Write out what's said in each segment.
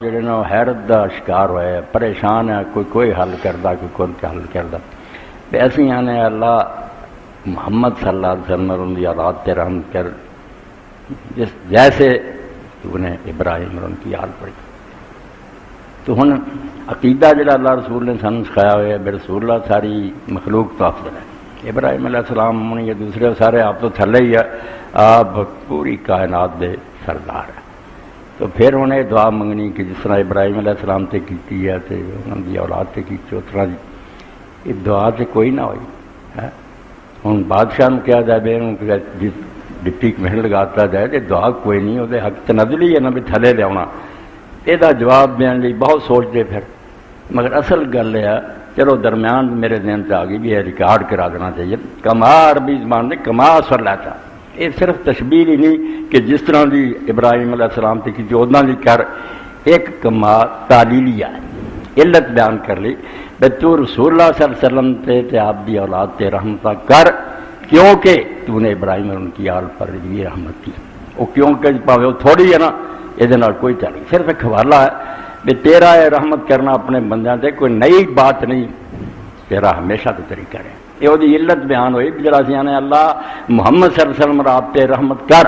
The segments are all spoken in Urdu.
جڑے نا حیرت دا شکار ہوئے پریشان ہے، کوئی حل کردا کوئی حل کردا ایسے آنے اللہ محمد صلی اللہ علیہ وسلم ان کی اولاد تے رحم کر جس جیسے تو نے ابراہیم اور ان کی یاد پڑھی تو ہن عقیدہ جڑا اللہ رسول نے سن سکھایا ہوا ہے بے رسول اللہ ساری مخلوق تو افضل ہے۔ ابراہیم علیہ السلام یہ دوسرے سارے آپ تو تھلے ہی ہے، آپ پوری کائنات دے سردار ہے۔ تو پھر انہیں دعا منگنی کہ جس طرح ابراہیم علیہ السلام تے کیتی ہے تے انہوں دی اولاد تے کیتی اس طرح یہ دعا تے کوئی نہ ہوئی ہے۔ ہن بادشاہ نے کیا جائے بے جس ڈپٹی محل لگاتا جائے تے دعا کوئی نہیں، وہ حق تنزلی ہے نا بھی تھلے لیا یہ جواب دین لی بہت سوچتے پھر، مگر اصل گل ہے چلو درمیان میرے ذہن سے آ گئی بھی یہ ریکارڈ کرا دینا چاہیے۔ کما عربی زبان نے کما اثر لیتا، یہ صرف تشبیہ ہی نہیں کہ جس طرح دی ابراہیم علیہ السلام تے کی ادنا دی کر ایک کما تعلیلیہ علت بیان کر لی بے تو رسول اللہ صلی اللہ علیہ وسلم تے آپ دی اولاد تے رحمتہ کر کیونکہ تو نے ابراہیم اور ان کی آل پر یہ رحمت کی۔ وہ کیونکہ پاوے وہ تھوڑی ہے نا یہ کوئی چالی صرف ایک حوالہ ہے کہ تیرا یہ رحمت کرنا اپنے بندیاں تے کوئی نئی بات نہیں، تیرا ہمیشہ تو طریقہ ہے۔ یہ وہ علت بیان ہوئی جڑا سی نے اللہ محمد صلی اللہ علیہ وسلم آپ تے رحمت کر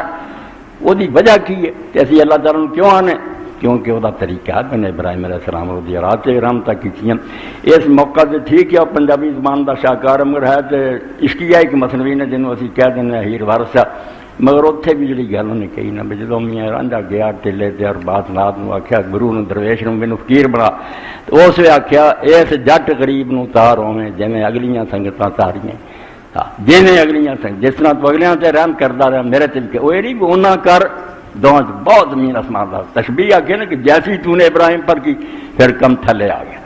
وہ دی وجہ کی ہے کہ اسی اللہ تعالیٰ کیوں آنے کیونکہ وہ طریقہ ہے میں ابراہیم علیہ السلام اور رات رحمتہ کی اس موقع سے ٹھیک ہے پنجابی زبان دا شاہکار مگر ہے تو عشقیہ ایک مثنوی نے جنہوں اسی کہہ دینا ہیر وارثہ مگر اتنے بھی جڑی گل انہیں کہی نا بھی جدو میاں رانجھا گیا ٹلے تے اور بات نات نو آخیا گرو نے درویش نے مینوں فقیر بنا تو اس نے آخیا اس جٹ غریب نو تار ہوئے جویں اگلیاں سنگتاں تاریاں جویں اگلیاں سنگ جس طرح تو اگلیاں تے رحم کردا رہا میرے تے بھی وہ نہیں بھی انہاں کر دونوں بہت زمین آسمان دا تشبیہ آ نا کہ جیسی تو نے ابراہیم پر کی پھر کم تھلے آ گیا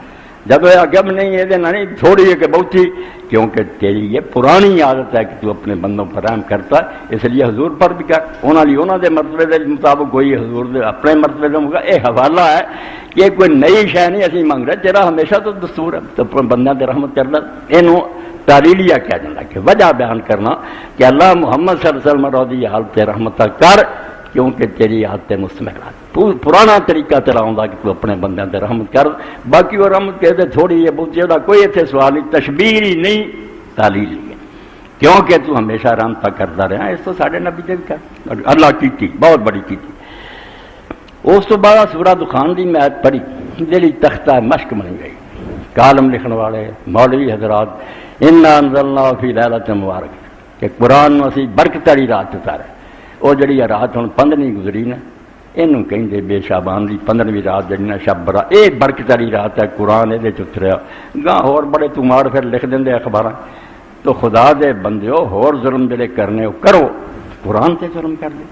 جب یہ آگیا نہیں یہ نہیں تھوڑی ہے کہ بہت ہی کیونکہ تیری یہ پرانی عادت ہے کہ تو اپنے بندوں پر رحم کرتا ہے اس لیے حضور پر بھی کر انہوں دے مرتبے دے مطابق کوئی حضور دے اپنے مرتبے دے ہوگا یہ حوالہ ہے کہ یہ کوئی نئی شے نہیں اسی منگ رہے تیرا ہمیشہ تو دستور ہے تو بندیاں دے رحمت کرنا یہ تعلیلیہ کہہ جاتا کہ وجہ بیان کرنا کہ اللہ محمد صلی اللہ علیہ وسلم رضی حالت رحمتہ کر کیونکہ تیری عادت مستمرات پرانا طریقہ تیرا ہوندا کہ تو اپنے بندیاں تے رحمت کر باقی وہ رحمت کہتے تھوڑی ہے بہت زیادہ کوئی اتنے سوال نہیں تشبیہ ہی نہیں تعلیل ہی ہے کیونکہ تو ہمیشہ رحمتہ کرتا رہا اس تو ساڑھے نبی دے کر اللہ کی بہت بڑی کی اس تو بعد سورہ دخان دی میں آیت پڑھی جیڑی تختہ مشق بن گئی کالم لکھنے والے مولوی حضرات انا انزلنا فی لیلۃ مبارک کہ قرآن نو اسی برکت والی رات اتارے وہ جڑی رات ہوں 15 گزری نا یہ کہیں بے شابان کی 15ویں رات جڑی نا شب برا یہ برکت والی رات ہے قرآن یہ اتریا گاہ ہور بڑے تماڑ پھر لکھ دیں اخبار تو خدا دے بندیو ہور ظلم جڑے کرنے کرو قرآن سے ظلم کر دے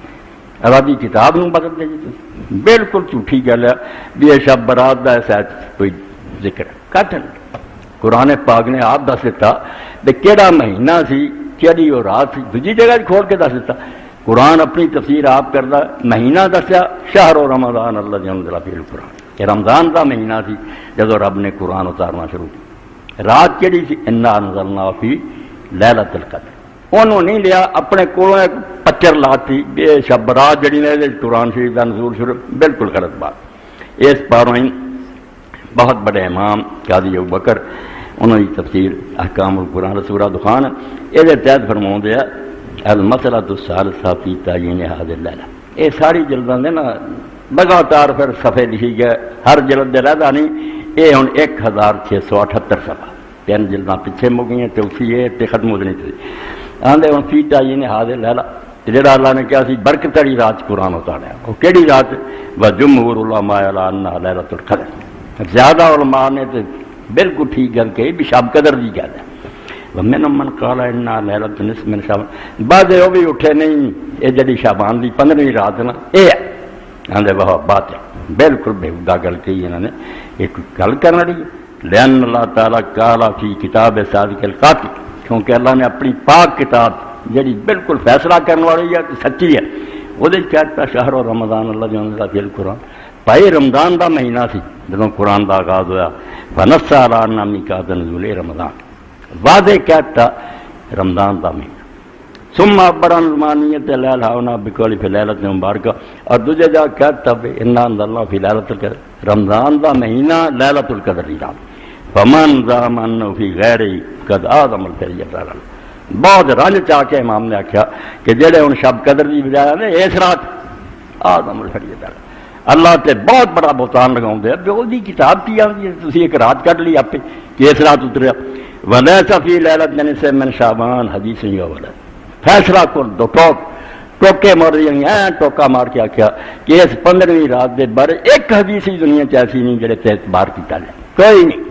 آبادی کتاب نو بدل دے جی بالکل جھوٹھی گل ہے بھی یہ شب برات کا ایسا کوئی ذکر کٹ قرآن پاک نے آپ دس دیتا کہ کہڑا مہینہ سی کہڑی وہ رات سی دوجی جگہ کھول کے دس دیتا قرآن اپنی تفسیر آپ کرتا مہینہ دسیا شہر و رمضان اللہ انزل فیہ القرآن کہ رمضان کا مہینہ سی جدو رب نے قرآن اتارنا شروع کی رات کیڑی سی انا انزلنا فی لیلۃ القدر انہوں نہیں لیا اپنے کولوں ایک پچر لاتی بے شب رات جڑی نے قرآن شریف کا نزول شروع بالکل غلط بات اس پاروں ہی بہت بڑے امام قاضی ابوبکر انہوں نے تفسیر احکام القرآن سورہ دخان یہ تحت فرماؤں دیا المسئلۃ الثالثہ فی تعیین ھذہ اللیلہ یہ ساری جلداں دے نا لگاتار پھر صفحے لکھی گئے ہر جلد دے رہدا نہیں یہ ہن 1678 صفحہ 3 جلداں پیچھے مو گئی چوتھی یہ تے ختم ہو نہیں تھی آندے ہن فی تعیین ھذہ اللیلہ جڑا اللہ نے کہا سی برکت والی رات قرآن اتاریا وہ کیڑی رات و جمہور العلماء علی انھا لیلۃ القدر زیادہ علماء نے تے بالکل ٹھیک گل کہی بھی شب قدر دی گل ہے ومن من قال انا لیلۃ نصف من شعبان بعد وہ بھی اٹھے نہیں یہ جڑی شعبان دی 15ویں رات نا یہ آندے وہ بات ہے بالکل بےہودہ گل کہی انہوں نے ایک گل کرنا رہی لأن اللہ تعالیٰ قال فی کتاب صادق القاطع کیونکہ اللہ نے اپنی پاک کتاب جڑی بالکل فیصلہ کرنے والی ہے سچی ہے وہ کہتا شہر و رمضان اللہ انزل فیہ القرآن بھائی رمضان دا مہینہ سی جدوں قرآن دا آغاز ہوا فنص علی ان میقات نزول رمضان واضح کہتا رمضان دا مہینہ ثم بڑا المانیت لیلہ ہونا بکولی فی لیلت مبارکہ، اور دوجہ جا کہتا ہے انا انزلنا فی لیلۃ القدر، رمضان دا مہینہ لیلۃ القدر دی رات، فمن زعم انه فی غیر قد اعظم الفریضۃ، بہت رنج چاہ کے امام نے آخیا کہ جڑے ہن شب قدر دی بجائے نے اس رات اعظم الفریضۃ اللہ تے بہت بڑا بہتان لگاؤں دے، جو دی کتاب کی آندی ہے تسی ایک رات کٹ لی آپ کہ اس رات اتریا، ولیس فی لیلۃ نصف من شعبان حدیث یولا، فیصلہ کر دو ٹوکے مار دیا ٹوکا مار کے آخیا کہ اس 15ویں رات دے بارے ایک حدیث ہی دنیا چ ایسی نہیں جڑے تے اعتبار کیتا جائے، کوئی نہیں،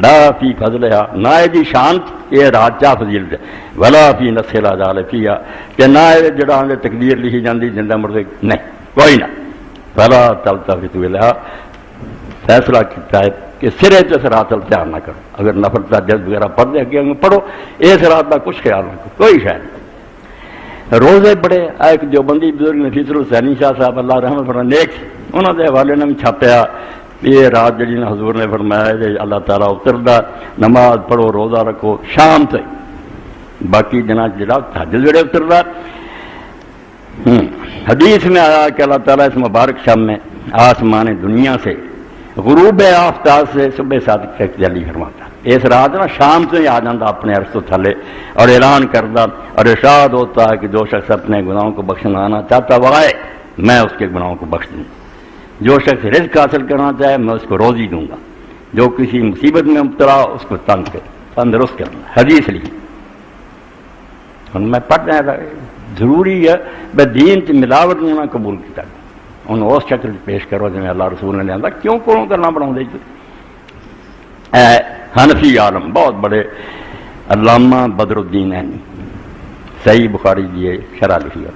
لا فی فضلها، نہ دی شان یہ رات چا فضیلت، ولا فی نسخ الاجال فیہا، کہ نہ جڑا اندر تقدیر لکھی جاندی زندہ مردے، نہیں کوئی نہ، فلا تلتفتوا الیہا، فیصلہ کیتا ہے کہ سرے تو اس رات دھیان نہ کرو، اگر نفل تہجد وغیرہ پڑھ دے اگے پڑھو، اس رات کا کچھ خیال نہ کرو، کوئی شاید روزے بڑے، ایک دیوبندی بزرگ نفیس الحسینی شاہ صاحب اللہ رحمت فرمائے نیک، انہوں نے حوالے نے بھی چھاپیا یہ رات جڑی نا حضور نے فرمایا کہ اللہ تعالیٰ اتردا، نماز پڑھو روزہ رکھو شام سے، باقی جنا جڑا تہجد ویلے اتردا، حدیث میں آیا کہ اللہ تعالیٰ اس مبارک شب میں آسمان دنیا سے غروب آفتاب سے صبح صادق تک جلی فرماتا، اس رات نا شام سے ہی آ جاتا اپنے عرش تو تھلے اور اعلان کرتا اور ارشاد ہوتا ہے کہ جو شخص اپنے گناہوں کو بخشنا آنا چاہتا وہ آئے، میں اس کے گناہوں کو بخش دوں، جو شخص رزق حاصل کرنا چاہے میں اس کو روزی دوں گا، جو کسی مصیبت میں مبتلا اس کو تندرست کروں گا، حدیث لکھی میں پڑھ رہا ضروری ہے بے دین کی ملاوٹ نہ قبول کیا انہوں اس شکل پیش کرو جی اللہ رسول نے لیا، کیوں کون کرنا بنا دے حنفی عالم بہت بڑے علامہ بدر الدین عینی صحیح بخاری دی شرح لکھی ہے،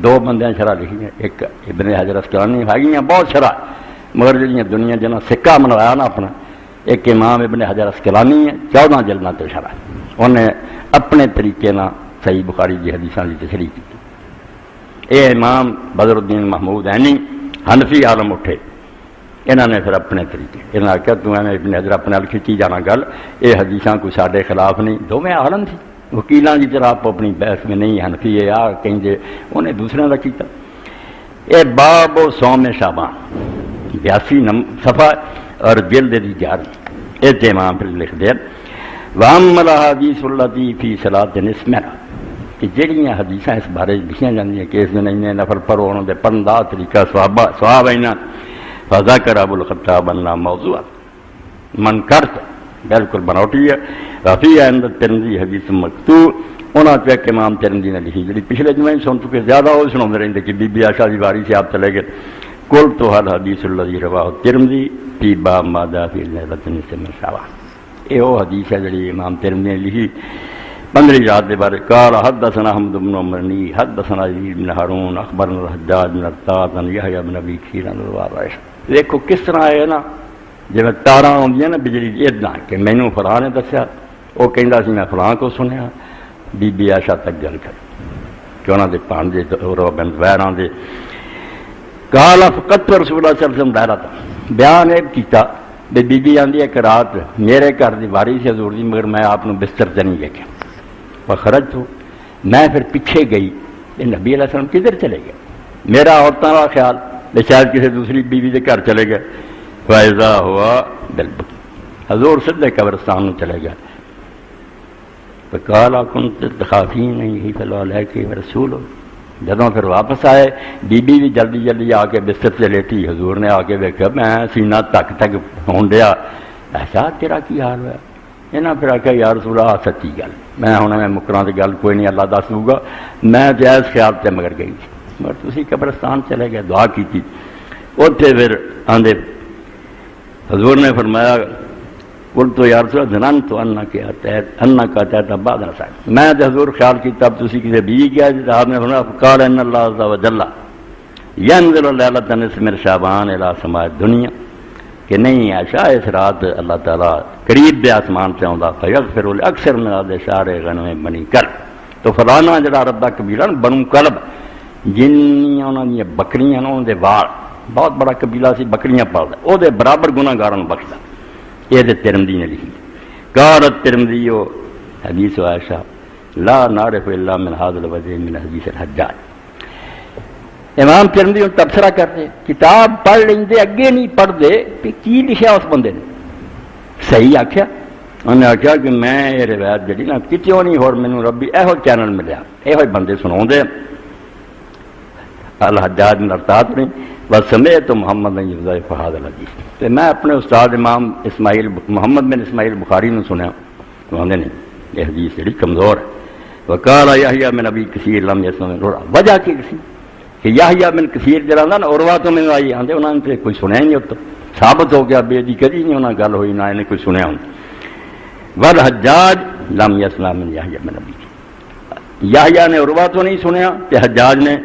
دو بندے شرح لکھی ہے، ایک ابن حجر اسقلانی ہے بہت شرح، مگر جی دنیا جنہوں سکہ منوایا نا اپنا، ایک امام ابن حجر اسقلانی ہے 14 جلدوں تے شرح، انہیں اپنے طریقے نہ صحیح بخاری دی حدیثاں دی تشریح کی، اے امام بدر الدین محمود عینی حنفی عالم اٹھے، انہوں نے پھر اپنے طریقے انہوں نے کہا تو ابن حجر اپنے ال کھچی جانا گل، یہ حدیثاں کوئی سارے خلاف نہیں، دو میں عالم تھی وکیلاں کی طرح آپ اپنی بحث میں نہیں حنفی ہے آ کہیں جے انہیں دوسرے کا کیتا، اے باب و سوم شعبان 82 صفحہ اور جلد دی 11 یہ امام پھر لکھ دیا، وَأَمَّا الْأَحَادِيثُ الَّتِي فِي صَلَاةِ النِّصْفِ کہ جڑیاں حدیثاں اس بارے لکھیاں جاندیاں کہ اس میں نہیں نفل پڑھو انہوں دے پڑھن دا طریقہ ثواب اینا، فذکر ابو الخطاب انہ موضوع من کرت بالکل بناوٹی ہے، رفیع عند الترمذی حدیث مکتوب، انہاں چاہ کہ امام ترمذی نے لکھی جڑی پچھلے جمعے سن چکے زیادہ وہ سناتے رہتے کہ بی بی عائشہ دی باری سے آپ چلے گئے، قلت الحدیث الذی رواه الترمذی فی باب ما جاء فی لیلۃ النصف من شعبان، یہ وہ حدیث ہے جڑی امام ترمذی نے لکھی 15 رات کے بارے، قال حدثنا حمد بن عمرنی حدثنا یزید بن ہارون اخبرنا الحجاج بن ارطاط عن یحییٰ بن ابی کثیر عن عائشہ، دیکھو کس طرح ہے نا جی تاراں آدی نا بجلی ادنا کہ مینوں فلاں نے دسیا، وہ کہندا سی میں فلاں کو سنیا، بی بی عائشہ تک گل کر کہ انہوں دے پانجے بن زبیراں دے، قال فقدت رسول اللہ صلی اللہ علیہ وسلم دائرہ بیان ہے کیتا بی بی آندی ایک رات میرے گھر دی واری سے حضور دی مگر میں آپ بستر تے نہیں دیکھا، خرج تو میں پھر پیچھے گئی، نبی علیہ السلام کدھر چلے گئے، میرا عورتوں کا خیال میں شاید کسی دوسری بیوی کے گھر چلے گئے، فائزہ ہوا بالبکی، حضور سدھے قبرستان میں چلے گئے، تو کالا کنت تخافین نہیں فلو علیہ رسول، جدوں پھر واپس آئے بی بی بھی جلدی جلدی آ کے بستر سے لیٹی، حضور نے آ کے دیکھا میں سینہ تک ہون دیا، ایسا تیرا کی حال ہوا، انہاں پھر آخیا یا رسول اللہ سچی گل، میں ہوں میں مکراں دی گل کوئی نہیں اللہ دس دوں گا، میں جائز خیال سے مگر گئی تھی، مگر تسی قبرستان چلے گئے دعا کی تھی، اتنے پھر آندے حضور نے فرمایا قلت یا رسول اللہ ظننت انک اتیت بعد نساء، میں حضور خیال کیتا اب تسی کسی بیوی گیا جی، آپ نے فرمایا قال ان اللہ عز وجل ینزل لیلۃ النصف من شعبان الی سماء الدنیا، کہ نہیں عائشہ اس رات اللہ تعالیٰ قریب دے آسمان سے آؤں فیغفر اکثر من عدد شعر غنم بنی کلب، تو فلانا جڑا رب دا قبیلہ بنو کلب جنیاں انہوں نے بکریاں انہوں دے وال بہت بڑا قبیلہ سی بکریاں پالدا، او دے برابر گناہ گاراں نوں بخشدا، یہ دے ترمذی نے لکھی، قالت ترمذی حدیث عائشہ لا نعرف الا من هذا الوجه من حدیث الحجاج. امام ترمذی ہوں تبصرہ کرتے کتاب پڑھ لیندے اگے نہیں پڑھتے کہ کی لکھیا اس بندے نے. صحیح آخیا انہوں نے آخیا کہ میں یہ روایت جڑی نا کتوں نہیں ہو مینوں ربی یہو چینل ملیا یہ بندے سناؤندے الحجاج بن ارطاط نے بس سمیعت محمد بن یوسف هذا الحدیث. تو میں اپنے استاد امام اسماعیل محمد بن اسماعیل بخاری نے سنیا کہتے نہیں یہ حدیث جڑی کمزور ہے. وقال یحییٰ بن ابی کثیر لم یسمع من عروہ. وجہ کی کسی کہ یحییٰ بن کثیر جڑا نا عروہ تو میں آئی آندے انہوں نے کوئی سنیا ہی نہیں ہوتا ثابت ہو گیا بے دی کدی نہیں انہاں گل ہوئی نہ انہیں کوئی سنیا ہوں. والحجاج لم یسمع من یحییٰ بن ابی کثیر. یحییٰ نے عروہ تو نہیں سنیا کہ حجاج نے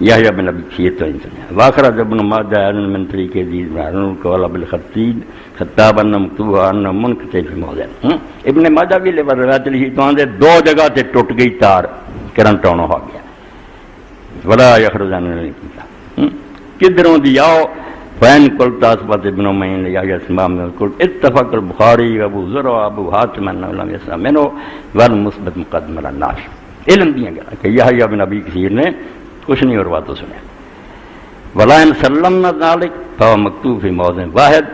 یحییٰ بن ابی کثیر تو نہیں سنیا. واخرج ابن ماجہ من طریق عزیز بن قال بالخطیب خطاب ان مکتوب ان منقطع فی موضع. ابن ماجہ بھی روایت لکھی تو آندے دو جگہ تے ٹوٹ گئی تار کرنٹ آن ہو گیا ولا یخرجن کدھروں دی آؤ فین قلت اثبت ابن معین یا اسماء من قلت اتفق البخاری ابو ذر ابو حاتم انه لم يسمع منه والمثبت مقدم على الناس. علم دیاں گلا کہ یحییٰ بن ابی کثیر نے کچھ نہیں اور بات تو سنیا. ولا ان سلمنا ذلك فهو مكتوب في موضع واحد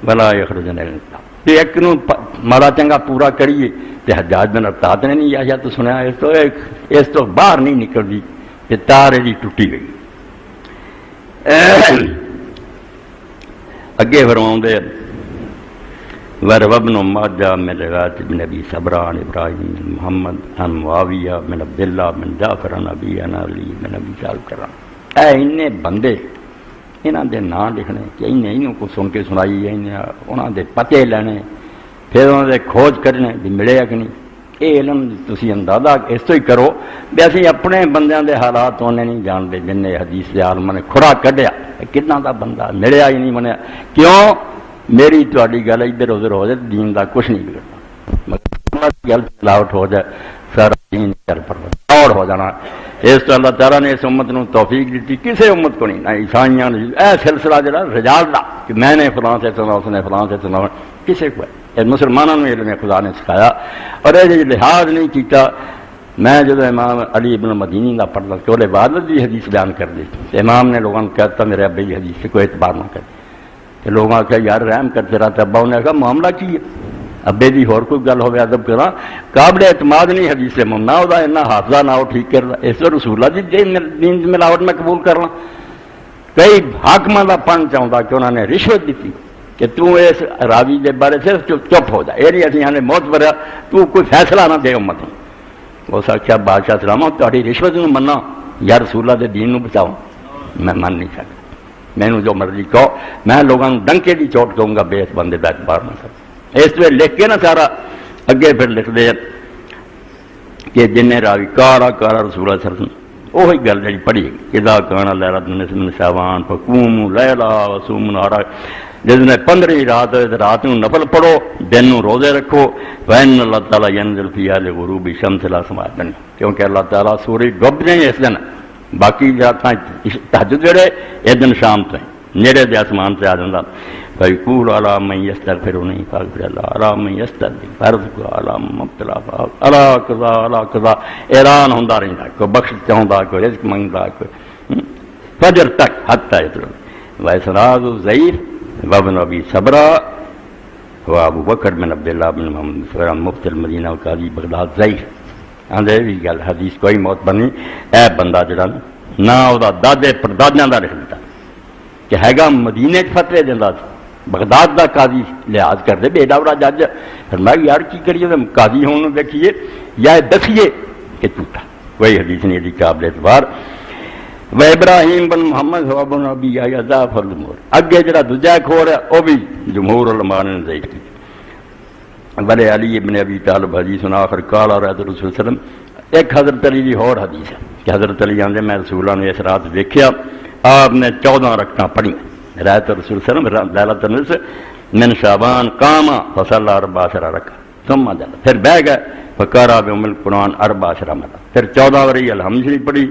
ولا يخرجن الى ایک نو مارا چنگا پورا کریے تے حجاج بن ارطاط نے نہیں یحییٰ تو سنیا اس تو باہر نہیں نکلدی تے تار دی ٹوٹی گئی. اگے فرماؤندے وابن ماجہ من روایت ابن ابی صبران ابراہیم بن محمد عن معاویہ بن عبد اللہ بن جعفر عن ابی عن علی بن ابی طالب کرام. اے انہیں بندے انہاں دے نام لکھنے کہ انہیں کو سن کے سنائی انہاں دے پتے لینے پھر انہاں دے کھوج کرنے بھی ملے کہ نہیں. یہ علم تسی اندازہ اس تو ہی کرو بھی اسی اپنے بندیاں دے حالات انہیں نہیں جانتے جن نے حدیث دے عالم نے کھڑا کڈیا کتنا دا بندہ ملیا ہی نہیں منیا. کیوں میری تہاڈی گل ادھر ادھر ہو جائے دین دا کچھ نہیں بگڑنا گل چلاوٹ ہو جائے سارا دین چل پر اور ہو جانا. اس تو اللہ تعالیٰ نے اس امت نو توفیق دیتی کسی امت کو نہیں نہ عیسائیاں نے اے سلسلہ جڑا رجال دا کہ میں نے فلاں سے سنا اس نے فلاں سے سنا کسی کو ہے مسلمانوں نے علم خدا نے سکھایا اور یہ لحاظ نہیں کیتا. میں جب امام علی ابن مدینی کا پڑھتا کہ وہ والد بھی حدیث بیان کر دی امام نے لوگوں نے کہتا میرے ابے کی حدیث سے کوئی اعتبار نہ کرے کہ لوگوں نے کہا یار رحم کرتے رہتا ابا انہیں کہا معاملہ کی ہے ابے دی اور کوئی گل ہوئے ادب کرا قابل اعتماد نہیں حدیث سے ممنا ہوتا اتنا حافظہ نہ ہو ٹھیک کر رہا اس رسول اللہ جی دین ملاوٹ میں قبول کرنا. کئی حاکمہ کا پن چاہتا کہ انہوں نے رشوت دیتی کہ تو اس راوی کے بارے سے چپ ہو جائے یہ نہیں اسی یعنی موت پر تو کوئی فیصلہ نہ دے امت میں. اس آخیا بادشاہ سلامہ تاری رشوت نو منا یا رسول اللہ دے دین نو بچاؤ میں من نہیں سکتا مینوں جو مرضی کہو میں لوگوں ڈنکے دی چوٹ کہوں گا بے اس بندے کا اعتبار نہ سکتا. اس لیے لکھ کے نا سارا اگے پھر لکھ دے کہ جن راوی کارا کارا رسول اللہ صلی اللہ علیہ وسلم وہی گل جی پڑھی اذا کان لیلۃ من شعبان فقوموا لیلا وصوموا نہارا جس نے 15 رات ہوئے تو رات نو نفل پڑھو دن نو روزے رکھو وین اللہ تعالیٰ ینزل فیہا لغروب الشمس الاسماء کیونکہ اللہ تعالیٰ سورج ڈوب جائیں اس دن باقی راتاں تہجد جڑے اس دن شام تو نیڑے دے آسمان سے آ جاتا فیقول علی من یستغفرنی فاغفر اللہ علی من یستغفرنی فارزق علی من مبتلا علی قضا علی قضا اعلان ہوندا رہندا کوئی بخش چاہندا کوئی رزق منگدا کوئی فجر تک حتی یطلع واسناد ضعیف وابن ابی صبرہ و ابو بکر بن عبد اللہ بن محمد مفتی المدینہ و قاضی بغداد ضعیف. آندے بھی گل حدیث کوئی موت بنی اے بندہ جڑا نہ او دا دادے پردادیاں دا لکھ دیتا کہ ہیگا مدینے چ فتوی دیندا سی بغداد دا قاضی لحاظ کرتے بے ڈاورا جج فرمایا یار کی کریے قاضی ہوں دیکھیے یا دسیے کہ جھوٹا کوئی حدیث نہیں دی قابل اعتبار. و ابراہیم بن محمد ہوا بن ابی یا ضعف الجمہور اگے جڑا دوجا کھور ہے وہ بھی جمہور علماء نے ضعیف کی. بلے علی ابن ابی طالب حدیث آخر قال رسول اللہ صلی اللہ علیہ وسلم. ایک حضرت علی کی اور حدیث ہے کہ حضرت علی آندے میں رسول اللہ نے اس رات ویکھیا آپ نے 14 رکعتاں پڑھی رات رسول صلی اللہ علیہ وسلم لیلۃ النصف من شعبان قام فصلى 14 رکعۃ ثم جل پھر بیٹھ گئے فقرأ بأم القرآن 14 مرہ پھر 14 باری الحمد شریف پڑھی.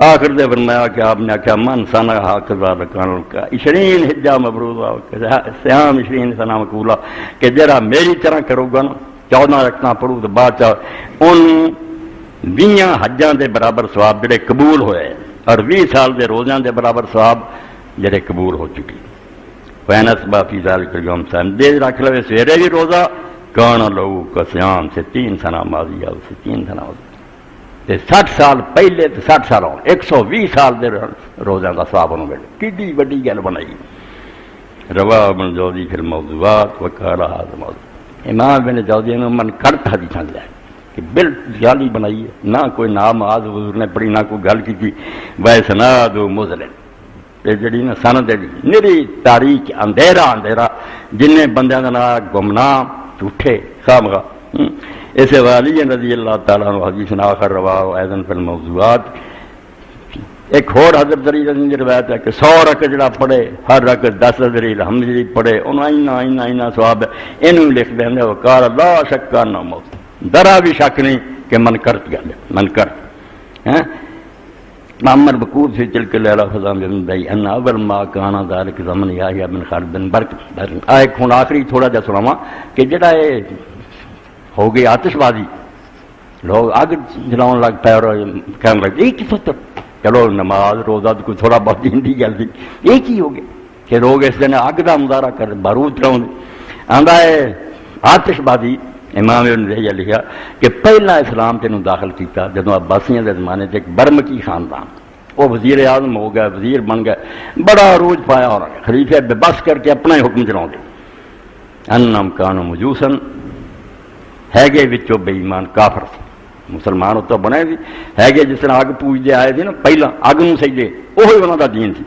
آخر دے فرمایا کہ آپ نے کہا من سنہ ہکذا رکعان کا 20 حجہ مبرورہ صیام 20 سنہ مقبولہ کہ جرا میری طرح کرو گا نا 14 رکعتاں پڑھو تو بعد انہوں 20 حجاں دے برابر ثواب جڑے قبول ہوئے اور 20 سال دے روزیاں دے برابر ثواب جڑے قبول ہو چکی. فینس بافی ذالک الیوم صائم دے رکھ لو سویرے بھی روزہ کان لو کا صیام 60 سنہ ماضی ہے 60 سنہ تے 60 سال پہلے تے 60 سال ہون 120 سال دے روزیاں دا ثواب انہوں ملے. کڈی وڈی گل بنائی. رواہ ابن جوزی فی الموضوعات وقال هذا موضوع. امام ابن جوزی نے من کرت حدیثاں لیا کہ بل جعلی بنائی ہے نہ کوئی نام آز حضور نے پڑھی نہ کوئی گل کی ویسناد و مزلن جڑی نا سند نری تاریخ اندھیرا اندھیرا جن بندیاں کا نام گمنام جھوٹے خامخواہ. اس والی رضی اللہ تعالیٰ عنہ حدیث آخر رواہ ایضا فی الموضوعات. ایک اور حضرت علی رضی کی روایت ہے کہ 100 رکعت جڑا پڑھے ہر رکعت 10 علی الحمد جی پڑھے انہوں اینا ثواب ہے. انہوں لکھ دیں گے وقال لا شک نہ موت درا بھی شک نہیں کہ من کرت گل من کرت. محمد بکور سے چل کے لیلہ فضام بن بھائی ان اول ما کانا ذالک زمن یحییٰ بن خالد بن برق ایک ہوں آخری تھوڑا جا سناواں کہ جڑا یہ ہو گئی آتش بازی لوگ آگ جلاؤن لگ پے اور کہنے لگ ایک ہی فتر چلو نماز روزہ تو کوئی تھوڑا بہت ہندی گل تھی ایک ہی ہو گیا کہ لوگ اس دن آگ کا مظاہرہ کر بارود چلاؤں آندا ہے آتش بازی. امام ابن زیہ لکھا کہ پہلا اسلام تینوں داخل کیتا جدوں عباسیاں دے زمانے ایک برمکی خاندان وہ وزیر اعظم ہو گیا وزیر بن گئے بڑا عروج پایا اور خلیفہ بے بس کر کے اپنا ہی حکم چلاؤں دے. انم کانو مجوسن ہے گے وچوں بے ایمان کافر سے مسلمان اتوں بنے سی ہے گے جس طرح اگ پوجتے آئے تھے نا پہلا اگ نوں سجدے وہی انہوں دا دین سی.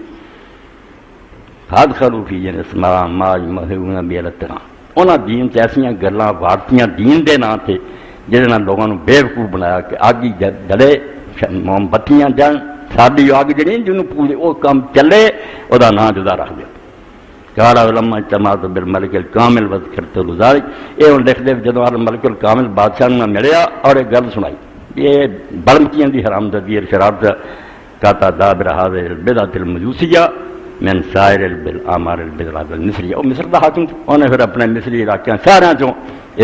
حد خلوفی جن اسلام ماج مہون بیلتنا انہاں دین سے ایسیاں گلاں وارتیاں دین دے نام تھے جہاں نال لوگوں نے بیوقوف بنایا کہ اگ ہی جلے موم بتیاں جان ساری اگ جڑی جنوں پوجے وہ کام چلے وہ نام جدا رکھ دیا. کالا علما اجتماعت بالملک الکامل وذکرت ذالک. یہ ہوں لکھ دے جدوں ملک الکامل بادشاہ نے ملیا اور ایک گل سنائی یہ برمکیاں دی حرامزادی اور شرارت کاتا دابر هذه البدعة المجوسیہ من سائر الامار البدعة المصریہ. وہ مصر دا حاکم تھا انہیں پھر اپنے مصری علاقے سارے چوں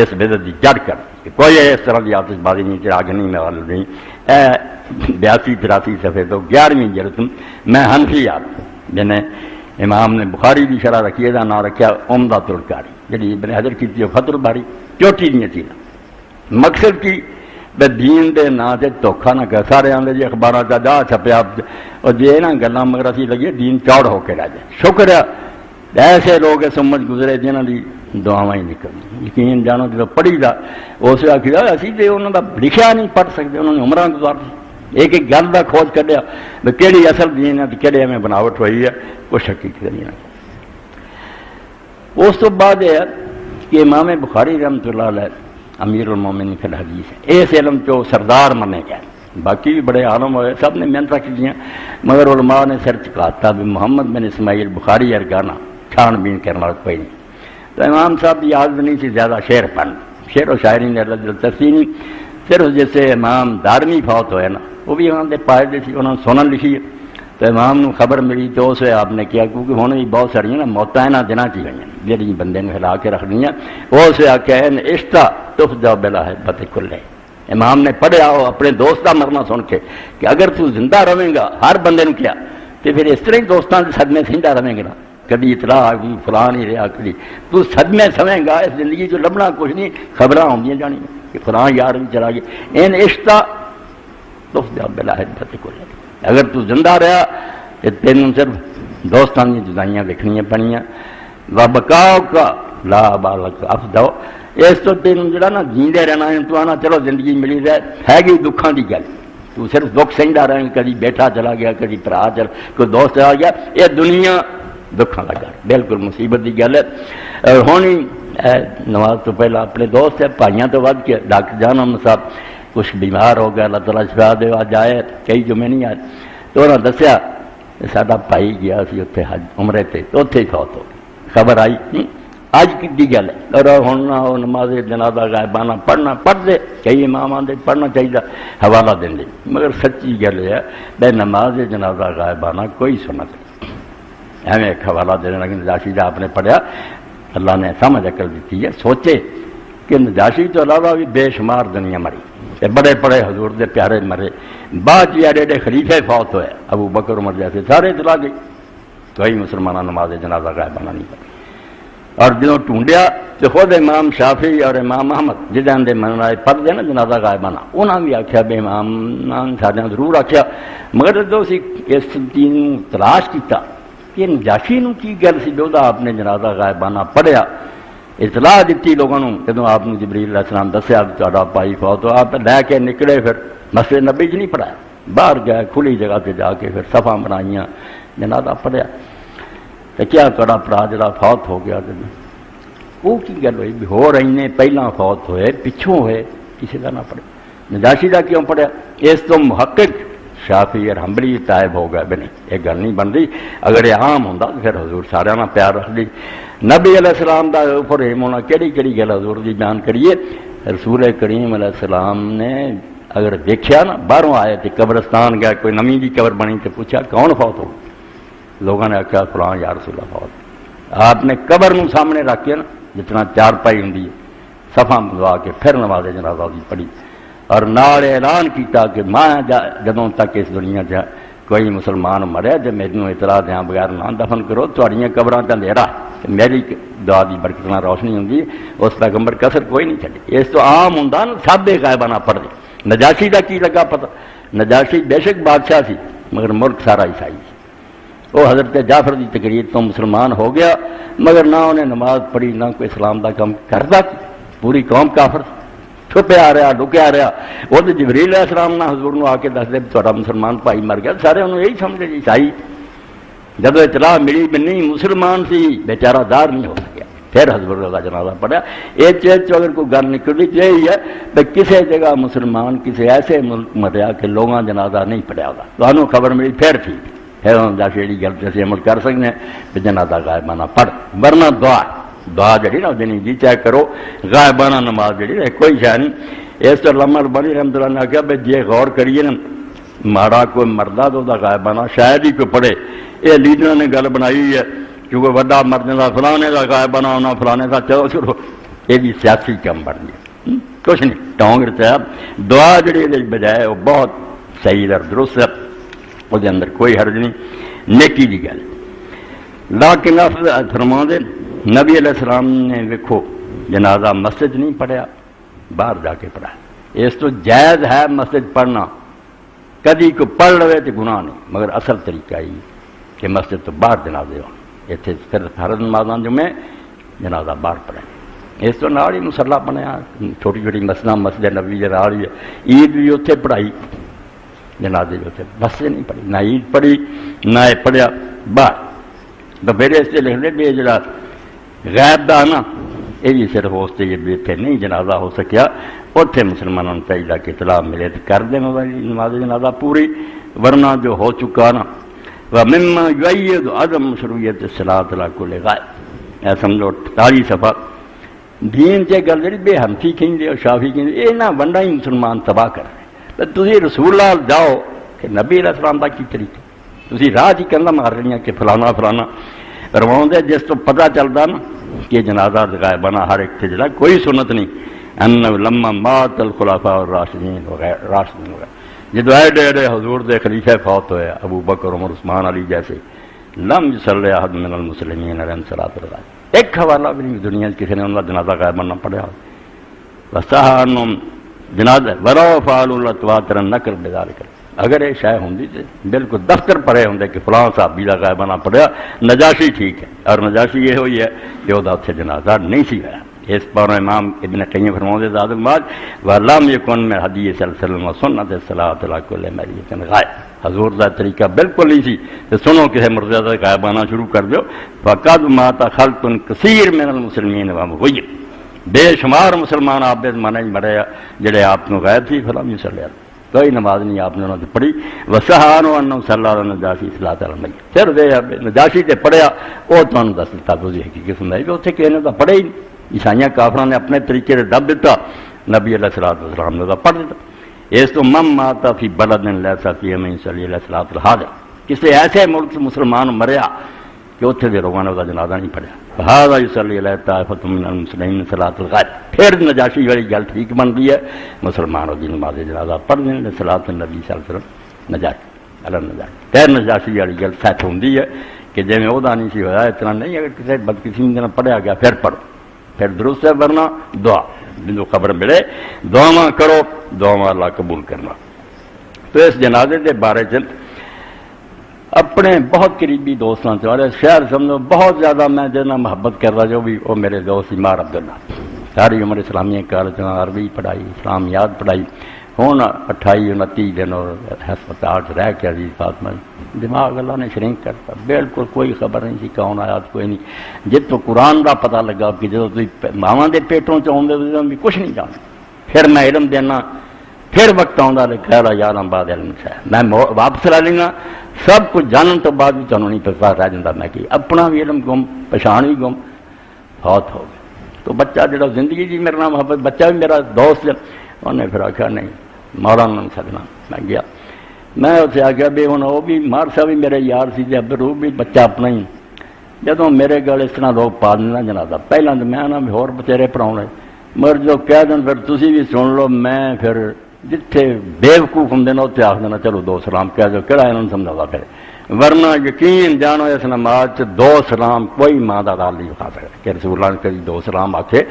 اس بدعت دی جڑ کر کہ کوئی اس طرح کی آتش بازی نہیں کہ آگ نہیں میں نہیں. 82-83 صفحے تو 11ویں جلد میں حنفی جنہیں امام نے بخاری کی شرح رکھی ہے نام رکھا عمدۃ القاری جی ابن حجر کی فتح الباری چوٹی دیا چیزاں. مقصد کی بے دین دے نا سے دھوکھا نہ کر سارے آدھے جی اخبار کا جا چھپیا اور جی نا گلاں مگر اسی لگی دین چوڑ ہو کے رہ جائے. شکر ہے ایسے لوگ سمجھ گزرے جنہوں کی دعاواں ہی نکل یقین جانو جب پڑھی دا اس آخر اسی تو انہوں کا لکھا نہیں پڑھ سکتے انہوں نے عمرہ گزار ایک ایک گل کا کھوج کھیا بھی کہڑی اصل دین ہے کہڑے میں بناوٹ ہوئی ہے وہ شکی کری نہ. اس تو بعد یہ کہ امام بخاری رحمۃ اللہ علیہ امیر المومنین فی الحدیث ہے اس علم چو سردار منے گئے. باقی بھی بڑے عالم ہوئے سب نے محنت کی ہیں مگر علماء نے سر چکاتا بھی محمد بن اسماعیل بخاری ارگانا چھان بین کرنے والا کوئی نہیں. تو امام صاحب کی یاد نہیں سی زیادہ شعر پڑھ شعر و شاعری نے اللہ دلچسپی نہیں. صرف جیسے امام دارمی فوت ہوئے نا وہ بھی انہوں نے پائے دی انہوں نے سنن لکھی ہے تو امام نے خبر ملی تو اسے آپ نے کیا کیونکہ ہونے بھی بہت ساری نا موتیں یہاں دنوں کی ہوئی جی بندے نے ہلا کے رکھ دیا وہ اسے آخیا عشتہ تف جاؤ بلا ہے بت کلے. امام نے پڑھیا ہو اپنے دوست کا مرنا سن کے کہ اگر تو زندہ رہیں گا ہر بندے نے کیا تو پھر اس طرح ہی دوستوں کے صدمے سہندا رہیں گے نا کدی اطلاع آ گئی فلاں نہیں رہا کدی تو صدمے سمیں گا اس زندگی جو لبنا کچھ نہیں خبر آدی جانی کہ فلاں یار بھی چلا گیا ان عشتہ تف جاؤ بلا ہے بت کلے. اگر تو زندہ رہا تو تینوں صرف دوستوں کی جدائیاں دیکھنیاں پڑیاں وبکاؤ کا لا بالک افدو اس تو تینوں جڑا نا جیندے رہنا ہے تو آنا چلو زندگی ملی رہے ہے گی دکھاں دی گل تو صرف دکھ سہندا رہے کدی بیٹھا چلا گیا کدی بھرا چل کوئی دوست چلا گیا یہ دنیا دکھاں کا گھر بالکل مصیبت دی گل ہے. اور ہونی نماز تو پہلا اپنے دوست ہے بھائیاں تو ود کے ڈاکٹر جان احمد صاحب کچھ بیمار ہو گیا اللہ تعالیٰ شفا دے آج آئے کئی جمعے نہیں آئے تو انہوں نے دسیا ساڈا بھائی گیا سی اتنے حج عمرے تے تو اتنے ہی فوت ہو گئی خبر آئی اج کی گل ہے. اور ہوں نماز جنازہ غائبانہ پڑھنا پڑھ دے کئی امام آدھے پڑھنا چاہیے حوالہ دیں دے مگر سچی گل ہے بے نماز جنازہ غائبانہ کوئی سنت نہیں ایویں ایک حوالہ دینے لگے راشدہ آپ نے پڑھیا اللہ نے سمجھ عقل دیتی ہے سوچے کہ نجاشی تو علاوہ بھی بے شمار دنیا مری، بڑے بڑے حضور دے پیارے مرے، بعد یہ ایڈے ایڈے خلیفے فوت ہوئے، ابو بکر عمر جیسے سارے چلا گئے، تو ہی مسلمانہ نماز جنازہ غائبانہ نہیں پڑھی۔ اور جنہوں ٹونڈیا تو خود امام شافعی اور امام احمد جہاں دے من آئے پڑھتے نا جنازہ غائبانہ، انہوں نے بھی آخیا بے امام سارے ضرور آخیا، مگر جدو اسی اس چیز تلاش کیتا کہ نجاشی نو کی گل سی جو آپ نے جنازہ غائبانہ پڑھیا، اطلاع دیتی لوگوں نے، جدو آپ نے جبریل علیہ السلام دسیا تہاڈا بھائی فوت ہو، آپ لے کے نکلے، پھر مسجد نبی چ نہیں پڑھایا، باہر گئے کھلی جگہ تے جا کے پھر صفاں بنائیاں، جنازہ پڑھیا۔ تو کیا تہاڈا بھرا جڑا فوت ہو گیا، وہ کی گل ہوئی بھی ہو رہی نے پہلاں فوت ہوئے پچھوں ہوئے کسی کا نہ پڑھے، نجاشی کا کیوں پڑھیا؟ اس تو محقق شافعی اور حنبلی طائب ہو گئے بھی نہیں، یہ گل نہیں بن رہی، اگر یہ عام ہوں تو پھر حضور سارے نہ پیار رکھ لی۔ نبی علیہ السلام کا فریم ہونا کہڑی کہڑی گل حضور کی بیان کریے، رسول کریم علیہ السلام نے اگر دیکھا نا باہروں آئے تو قبرستان گیا، کوئی نمی کی قبر بنی تو پوچھا کون فوت ہو، لوگوں نے آخیا فلاں یا رسول اللہ فوت۔ آپ نے قبر نو سامنے رکھ کے نا جتنا چار پائی ہوں صفحہ بنوا کے پھر نماز جنازہ دی پڑھی، اور نال اعلان کیتا کہ میں جدوں تک اس دنیا چ کوئی مسلمان مرے تو میری اطلاع دیا بغیر نہ دفن کرو، تھوڑیاں قبراں تے اندھیرا، میری دعا دی برکت نال روشنی ہوندی، اس پیغمبر کسر کوئی نہیں چھڈی۔ اس تو عام ہوندا نا سب غائبانہ پڑھ دے۔ نجاشی کا کی لگا پتہ، نجاشی بے شک بادشاہ سی مگر ملک سارا عیسائی سی، وہ حضرت جعفر کی تقریر تو مسلمان ہو گیا، مگر نہ انہیں نماز پڑھی نہ کوئی اسلام کا کام کرتا، پوری قوم کافر، چھپیا رہا ڈکیا رہا۔ وہ تو جبریل علیہ السلام نہ حضور نو آ کے دس دے تھوڑا مسلمان بھائی مر گیا، سارے انہوں یہی سمجھے جی عیسائی۔ جب اطلاع ملی بھی نہیں مسلمان سی، بیچارہ دار نہیں ہو سکیا، پھر حضور کا جنازہ پڑھا۔ یہ چیز اگر کوئی گل نکلی تو یہی ہے کہ کسی جگہ مسلمان کسی ایسے ملک مریا کہ لوگوں جنازہ نہیں پڑھیا ہوگا، تو خبر ملی پھر ٹھیک، پھر جا کے جی گل سے عمل کر سکتے ہیں کہ جنازہ غائبانہ پڑھ، ورنہ دعا جڑی نا جنی جی چاہے کرو، غائبانہ نماز جڑی ہے کوئی شاید نہیں۔ اس تو علامہ البانی رحمۃ اللہ نے کہا بھائی جی غور کریے نا ماڑا کوئی مردہ تو غائبانہ شاید ہی کوئی پڑھے، یہ لیڈر نے گل بنائی ہے کیونکہ وڈا مرد کا فلانے کا غائبانہ ہونا فلانے کا، چلو چلو یہ بھی سیاسی کام بن گیا، کچھ نہیں ٹونگ رچایا۔ دعا جڑی بجائے وہ بہت صحیح اور درست ہے، وہ اندر کوئی حرج نہیں، نیکی کی گل۔ لیکن فرما دے نبی علیہ السلام نے ویکھو جنازہ مسجد نہیں پڑھیا، باہر جا کے پڑھا۔ اس تو جائز ہے مسجد پڑھنا، کدی کو پڑھ لوے تو گناہ نہیں، مگر اصل طریقہ یہ کہ مسجد تو باہر جنازے ہو، اتنے پھر فرض نمازاں جمعے جنازہ باہر پڑھیں۔ اس تو نال ہی مسلح بنیا، چھوٹی چھوٹی مسجد نبوی کے نال ہی ہے، عید بھی اتنے پڑھائی جنازے جو تھے، مسجد نہیں پڑھی، نہ عید پڑھی نہ یہ پڑھیا باہر۔ تو میرے اس سے لکھ دے بھی جڑا غیب دا نا یہ بھی صرف اس سے یہ اتنے نہیں جنازہ ہو سکیا، اتنے مسلمانوں کو چاہیے کہ اطلاع ملے تو کر دیں نماز جنازہ پوری، ورنہ جو ہو چکا نا وَمِمَّا يُؤَيِّدُ عَدَمُ مشروعیت الصلاۃ علی کل غائب، اے سمجھو 48 صفحہ دین سے گل جی بے ہمسی کہیں اور شافی کہیں یہ نہ ونڈا ہی مسلمان تباہ کر رہے۔ تھی رسول اللہ جاؤ کہ نبی علیہ السلام کا کی طریقہ، تھی راہ ہی کندا مار رہی ہیں کہ فلانا فلانا رواؤں دے، جس تو پتہ چلتا نا کہ جنازہ غائبانہ ہر ایک سے جڑا کوئی سنت نہیں، ان لما مات الخلفاء الراشدین وغیرہ جدو ایڈے ایڈے حضور دے خلیفہ فوت ہوئے، ابو بکر عمر عثمان علی جیسے، لم یصلی احد من المسلمین علیہ الصلاۃ والسلام، ایک حوالہ بھی نہیں دنیا کسی نے ان کا جنازہ غائبانہ پڑھیا ہو۔ وصحانم جنازہ ولو فعلوا التواتر نقل بذلک، اگر یہ شے ہوندی تے بالکل دفتر پڑھے ہوندے کہ فلاں صحابی دا غائبانہ پڑھیا، نجاشی ٹھیک ہے، اور نجاشی یہ ہوئی ہے کہ وہ اتنے جنازہ نہیں سی ہوا۔ اس پر امام ابن قیم فرماتے زاد المعاد وَلَمْ يَكُنْ مِنْ حدیث صلی اللہ علیہ وسلم وسنت الصلاۃ علی کل میت غائب، حضور کا طریقہ بالکل نہیں سی کہ سنو کسی مردے کا غائبانہ شروع کر دو۔ فقد مات خلق کثیر من المسلمین وغیر، بے شمار مسلمان آپ دے زمانے مرے جڑے آپ کو غائب تھی، فلم یصلی علیہ، کوئی نماز نہیں آپ نے انہوں نے پڑھی۔ وسحانو انہم صلی اللہ علیہ نجاشی صلاۃ علی المیت، پھر دے نجاشی تے پڑھیا، وہ تمہیں دس دیتا تو حقیقت سمجھائی کہ اتنے کسی نے تو پڑھے ہی نہیں، عیسائیاں کافروں نے اپنے طریقے سے دب دیتا، نبی علیہ الصلوۃ والسلام نے تو پڑھ دیتا۔ اس تو من مات فی بلد لیس فیہ من صلی علیہ الصلوۃ والحاضر، کسی ایسے ملک سے مسلمان مریا کہ اتنے دے لوگوں نے اس کا جنازہ نہیں پڑھیا، فہذا یصلی علیہ طائفۃ من المسلمین صلاۃ الغائب، پھر نجاشی والی گل ٹھیک بنتی ہے، مسلمان دی نماز جنازہ پڑھ دیں صلاۃ النبی صلی اللہ علیہ وسلم نجاشی نجاشی پھر نجاشی والی گل سیٹ ہوتی ہے کہ جی میں وہ نہیں سی ہوا اتنا نہیں، اگر کسی بدقسمی دن پڑھیا گیا پھر پڑھو، پھر درست ہے، ورنہ دعا جنوں خبر ملے دعا کرو، دعا اللہ قبول کرنا۔ تو اس جنازے کے بارے چ اپنے بہت قریبی دوستوں سے شہر سمجھو بہت زیادہ میں جنا محبت کر رہا جو بھی وہ میرے دوست عمار عبداللہ، ساری عمر اسلامیہ کالج عربی پڑھائی، اسلامیات پڑھائی، ہوں 28-29 دن اور ہسپتال رہ کے عزیز فاطمہ دماغ اللہ نے شرنک کرتا، بالکل کوئی خبر نہیں سی کون آیا کوئی نہیں، جب تو قرآن کا پتہ لگا کہ جب تھی ماواں دے پیٹوں چاہتے بھی کچھ نہیں جانتے، پھر میں علم دینا، پھر وقت آتا کہہ رہا یار بعد علم سے میں واپس لے لینا، سب کچھ جاننے تو بعد بھی تمہیں نہیں پتا رہ جاتا میں کہ اپنا بھی علم گم، پچھان بھی گم، بہت ہو گیا۔ تو بچہ جڑا زندگی جی میرے نام محبت بچہ بھی میرا دوست ہے، انہیں پھر آخیا نہیں مولانا نہیں سکنا، میں گیا میں اسے آخیا بھی ہوں وہ بھی مار صاحب بھی میرے یار سی ابر وہ بھی بچہ اپنا ہی، جدوں میرے گل اس طرح لوگ پا دینا جنازہ پہلے تو میں نہ بھی ہور بچیرے پڑھاؤنے مگر جو کہہ دیں پھر تسی بھی سن لو، میں پھر جتھے بیوقوف ہوں نا اتنے آخ دینا چلو دو سلام کہہ دو کہڑا انہوں سمجھا پھر، ورنہ یقین جانو اس نماز دو سلام کوئی ماں کا دال نہیں کھا سکتا کہ رسول اللہ نے کبھی دو سلام آکھے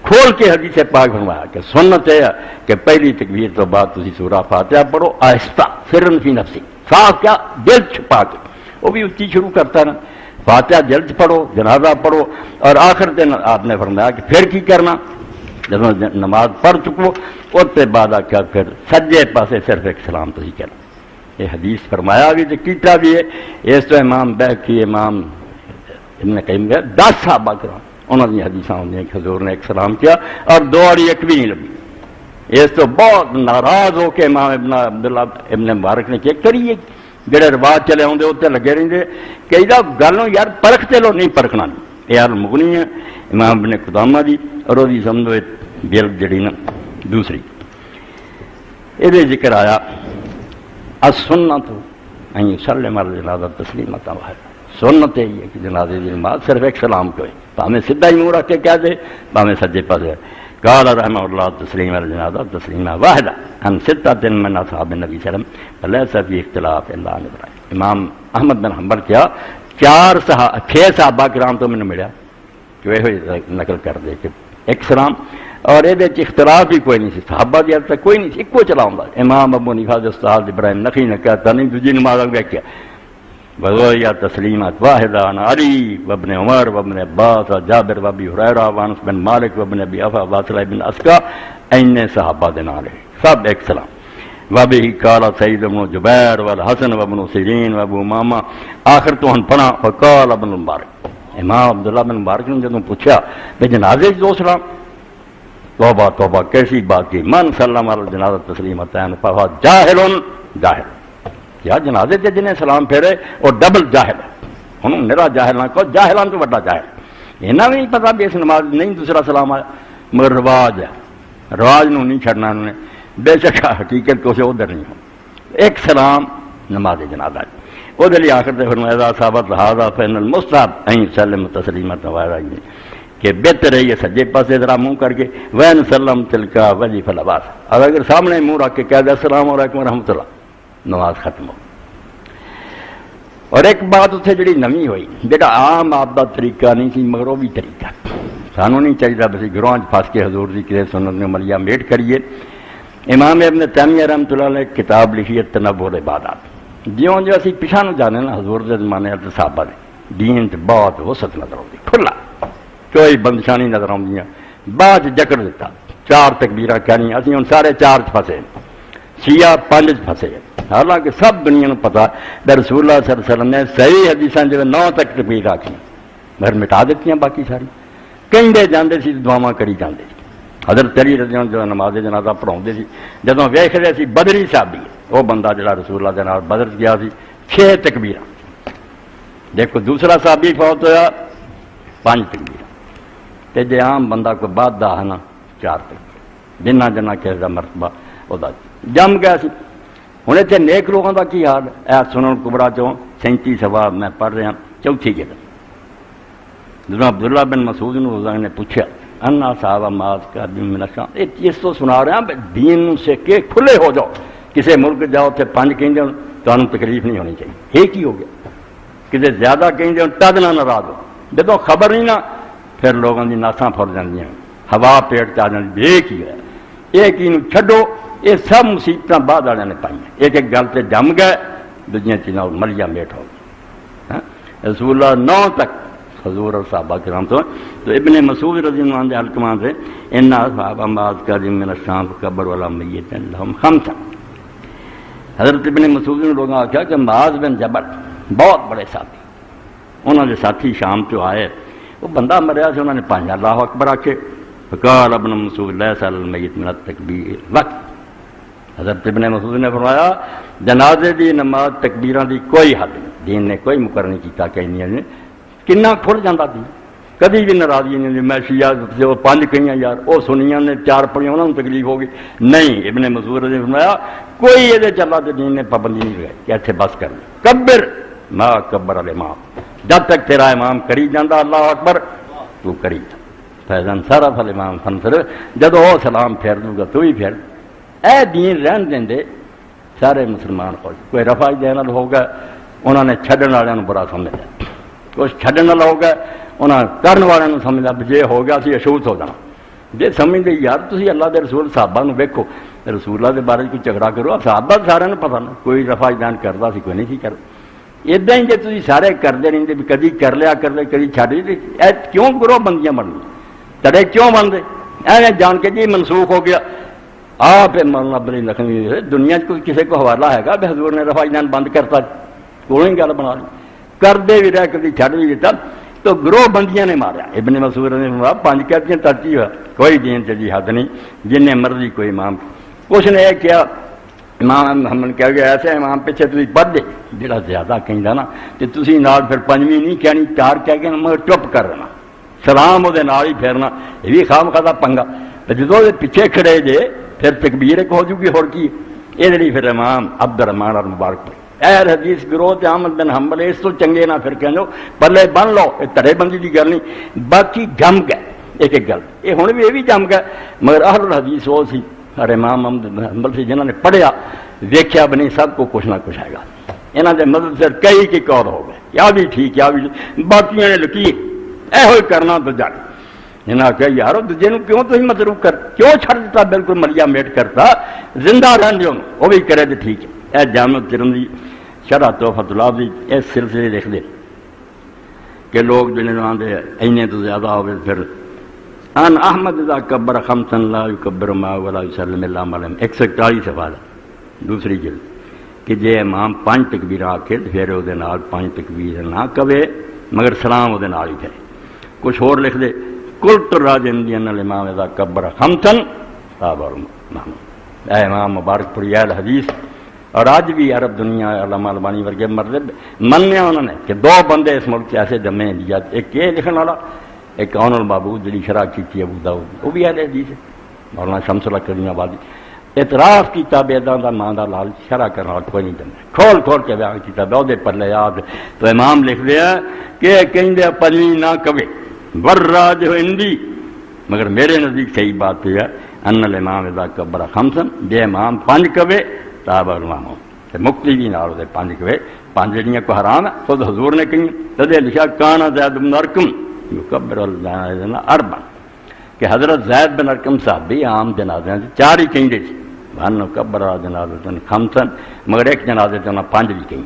کھول کے حدیث پاک فرمایا کہ سنت ہے کہ پہلی تکبیر تو بعد تسی سورہ فاتحہ پڑھو آہستہ سرن فی نفسی، صاف کیا دل چھپا کے، وہ بھی اچھی شروع کرتا ہے نا، فاتحہ دل چ پڑھو جنازہ پڑھو، اور آخر دن آپ نے فرمایا کہ پھر کی کرنا جب نماز پڑھ چکو اس کے بعد آخیا پھر سجے پاسے صرف ایک سلام تھی کرنا، یہ حدیث فرمایا بھی تو کیتا بھی ہے، اس تو امام بہقی امام ابن قیم گئے 10 صحابہ کرام انہوں نے حدیثاں ہوندیاں کہ حضور نے ایک سلام کیا اور دو والی ایک بھی نہیں لگی، اس تو بہت ناراض ہو کے امام ابن عبداللہ ابن مبارک نے کیا کریے جڑے رواج چلے آتے اتنے لگے رہتے کہ گلوں یار پرکھتے لو نہیں پرکھنا نہیں، یار مغنی ہے امام ابن قدامہ دی اور وہ سمجھو بل جڑی نا دوسری یہ ذکر آیا السنت ان یسلم علی الجنازہ تسلیمۃ واحدہ، سنت یہ ہے کہ جنازے کی نماز صرف ایک سلام کوئی پاویں سیدھا ہی منہ رکھ کے کہہ دے پاویں سجے پاسے، قال رحمہ اللہ تسلیم علی الجنازہ تسلیمہ واحدہ عن ستۃ من اصحاب النبی صلی اللہ علیہ وسلم فلیس فی اختلاف الا عن ابراہیم۔ امام احمد بن حنبل کیا 6 صحابہ کرام تو میں ملیا کہ وہ نقل کر دے کہ ایک سلام اور یہ اختلاف بھی کوئی نہیں سی، صحابہ دی حد تک کوئی نہیں سی، ایک چلا ہوں امام ابو حنیفہ دے استاد ابراہیم نخعی نے کہتا نہیں دوسری نماز میں کیا وغیرہ تسلیمات واحدہ عن علی وابن عمر وابن عباس وجابر وابی ہریرہ وانس بن مالک وابن ابی اوفیٰ واصلہ بن اسقیٰ، این صحابہ دے نال سب ایک سلام، وابی قال سعید بن جبیر والحسن وابن سیرین وابو امامہ، آخر تو ہن پڑھا وقال ابن مبارک، امام عبداللہ بن مبارک نے جب پوچھا بھائی جنازے دو سلام، توبہ توبہ کیسی بات کی، من سلم علی الجنازہ تسلیمتین فہو جاہل جاہل، کیا جنازے تے جنہیں سلام پھیرے اور ڈبل جاہل ہے، انہوں میرا جاہل نہ کہو جاہلان تو بڑا جاہل، انہاں بھی نہیں پتا بھی اس نماز نہیں دوسرا سلام آیا، مگر رواج ہے، رواج نو نہیں چھڑنا انہوں نے، بے شک حقیقت کو سے ادھر نہیں ہو، ایک سلام نماز جنازہ وہ دلی آخر سے فرمایا صحابت لہذا فین المستحب این سلم تسلیمت واحدہ کہ بہتر ہے یہ سجے پاسے ذرا منہ کر کے وین سلم تلکا وجیف لباس، اور اگر سامنے منہ رکھ کے کہہ دے السلام علیکم ورحمۃ اللہ نماز ختم ہو۔ اور ایک بات اتنے جڑی نمی ہوئی جڑا عام آپ کا طریقہ نہیں سی مگر وہ بھی طریقہ سانوں نہیں چاہیے بس گروہ پھنس کے حضور کی کسی سنت عملیہ میٹ کریے۔ امام ابن تیمیہ رحمۃ اللہ نے کتاب لکھی ہے تنوع العبادات، جیوں جو اسی پچھا نو جانے نا حضور دے زمانے والے صحابہ نے دین تے بہت وسعت نظر آتی، کھلا کوئی بندشاں نہیں نظر آدیاں، بعد جکڑ دیتا 4 تکبیراں کہنی اسی ہن سارے 4 پھسے، شیعہ 5 پھسے، حالانکہ سب دنیا کو پتا ہے رسول اللہ صلی اللہ علیہ وسلم نے صحیح حدیثاں جو 9 تک تکبیر آکھی مگر مٹا دیتی باقی ساری، کہندے جاندے سی دعاواں کری جاندے سی۔ حضرت علی رضی اللہ عنہ نماز جنازہ پڑھاؤندے سی، جدوں ویکھ رہے سی بدری صحابی وہ بندہ جڑا رسول اللہ دے نال بدر گیا سی 6 تکبیراں، دیکھو دوسرا صحابی فوت ہویا 5 تکبیراں، تے جے عام بندہ کوئی بعد دا ہے نا 4 تکبیر، جنہ جنہ کہے دا مرتبہ او دا جم گیا سی۔ ہن اتنے نیک لوگوں دا کی حال اے سنن کبریٰ چوں 37 ثواب میں پڑھ رہا 4تھی جگہ جدوں عبداللہ بن مسعود نے نے پوچھا انا صاحب ماز کا دن من الشام، اس تو سنا رہا ہوں دین سے کہ کھلے ہو جاؤ، کسی ملک جاؤ تے 5 کہیں تمہیں تکلیف نہیں ہونی چاہیے، ایک ہی ہو گیا، کسی زیادہ کہیں تد نہ ناراض ہو، جب خبر نہیں نا پھر لوگوں کی ناساں پھر جاندیاں، ہوا پیٹ چ جاندی، ایک ہی ہے، ایک ہی چھڈو، یہ سب مصیبت بعد والے نے پائی، ایک ایک گل سے جم گئے، دوجیاں چیزاں مریا میٹ ہو گئی۔ رسول اللہ 9 تک حضور اور صحابہ کرام تو ابن مسعود رضی اللہ عنہ حلقمان سے ان اصحاب معاذ کا من الشام قبر والا میت لهم 5، حضرت ابن مسعود نے لوگوں آخیا کہ معاذ بن جبل بہت بڑے ساتھی، انہوں نے ساتھی شام تو آئے، وہ بندہ مریا سے انہوں نے 5 اللہ اکبر آکھے، فقال ابن مسعود لیس علی المیت من التکبیر وقت، حضرت ابن مسعود نے فرمایا جنازے دی نماز تکبیراں دی کوئی حد نہیں، دین نے کوئی مقرر نہیں کیتا کہ کنا کھل جاتا تھی، کبھی بھی ناراضگی نہیں، میں شیعہ جو 5 کہیاں یار وہ سنیاں نے 4 پڑھیاں انہوں نے تکلیف ہوگی، نہیں، ابن مسعود نے فرمایا کوئی یہ چلا تو دین نے پابندی نہیں لگائی کہ ایسے بس کر کبر ما کبر الامام، جب تک تیرا امام کری جاندہ اللہ اکبر تو کری جا، فیضاً صرف الامام فانصرف، جب وہ سلام پھیر دوں گا تو بھی پھیر، اے دین رہن دیں دے سارے مسلمان خوش، کوئی رفع دین والا ہوگا انہوں نے چھڈن والوں برا سمجھا، کچھ چھڈن والا ہو گیا انہوں کرن والوں سمجھا جی ہو گیا سی اشوت ہو جانا، جی سمجھتے یار تھی اللہ کے رسول صحابہ نو ویکھو، رسول اللہ کے بارے کوئی جھگڑا کرو، صحابہ سارے پتہ نہ کوئی رفع دین کرتا سی کوئی نہیں سی کرتا، ادا ہی جی تھی سارے کرتے رہتے بھی کدی کر لیا کرتے کدی چھڈ لی، کیوں گروہ بندیاں بن گئی تڑے کیوں بنتے ایویں جان کے جی منسوخ ہو گیا، آپ مولانا عبد العزیز لکھنوی دنیا کوئی کسی کو حوالہ ہے گا بھی حضور نے رفع دین بند کرتا، کوئی گل بنا لی کردے بھی رہ کبھی چھڈ بھی دیتا، تو گروہ بندیاں نے مارا، ابن مسعود نے 5 کہتے ہیں ترجیح ہے، کوئی دین چلی حد نہیں، جن مرضی کوئی امام، اس نے یہ کیا امام محمد کہہ گیا ایسے امام پیچھے تھی پڑھ دے جڑا زیادہ کہیں نا کہ تھی نال پھر 5ویں نہیں کہنی 4 کہہ کے مگر چپ کر رہنا، سلام وہ ہی پھیرنا، یہ بھی خام خاصا پنگا، جدو پیچھے کھڑے جے پھر تکبیر ایک ہو چکی ہو کی، یہ جڑی پھر امام عبد الرحمان اور مبارک پڑھ اہل حدیث گروہ تے احمد بن حنبل اس تو چنگے نہ پھر کہنو پلے بن لو، یہ تڑے بندی کی گل نہیں، باقی جم گئے ایک ایک گل، یہ ہوں بھی یہ بھی جم گئے، مگر اہل الحدیث وہ سی اور امام احمد بن حنبل سے جنہوں نے پڑھیا دیکھا بنی سب کو کچھ نہ کچھ آئے گا، یہاں کے مدد سے کئی کی قول ہو گئے، یا بھی ٹھیک یا بھی باقی نے لکی یہ کرنا تو جان، انہوں نے کہا یارو دوجے کیوں تھی مصروف کر کیوں چھڑ دیتا، بالکل مریا میٹ کرتا، زندہ رہن دیو وہ بھی کرے تو ٹھیک ہے، اے جامع ترمذی شرح تحفۃ العابدین اس سلسلے لکھ دے کہ لوگ جنہیں آدھے اینے تو زیادہ ہوئے پھر ان احمد اذا کبر خمسا لا یکبر ما ولا یسلم الا علیہم 141 صفحہ دوسری جلد کہ جے امام 5 تکبیر آکھے پھر وہ 5 تکبیر نہ کہے مگر سلام وہ ہی کرے، کچھ اور لکھ دے قلت الراجندی ان الامام اذا کبر خمسا صحابہ اور محمود، اے امام مبارک پوری اہل حدیث، اور آج بھی عرب دنیا علامہ البانی ورگے مرد منیا انہوں نے کہ 2 بندے اس ملک سے ایسے جمے ہیں، ایک یہ لکھن والا ایک عون المعبود جی شرح کی ابو داؤد وہ بھی اہل حدیث ہے، مولانا شمس اللہ کریم آبادی اعتراف کیتا بیداں دا ماں دا لال شرح کرنا کوئی نہیں جمے، کھول کھول کے بیان کیتا بہتے پلے یاد، تو امام لکھ دیا کہ کہیں دے پلی نہ کبے وراج ہندی، مگر میرے نزدیک صحیح بات یہ ہے ان الامام اذا کبر خمسا جے امام 5 کبے تاب علماء مکتی بھی نال دے 5 کبے، 5 جڑیاں کو حرام ہے خود حضور نے کہیں تدے لکھا کانا زید بن ارقم یکبر الجنازہ 4 کہ حضرت زید بن ارقم صحابی عام جنازے 4 ہی کہیں سی بھانو کبر جنازہ 5 مگر ایک جنازے سے 5 بھی کہیں،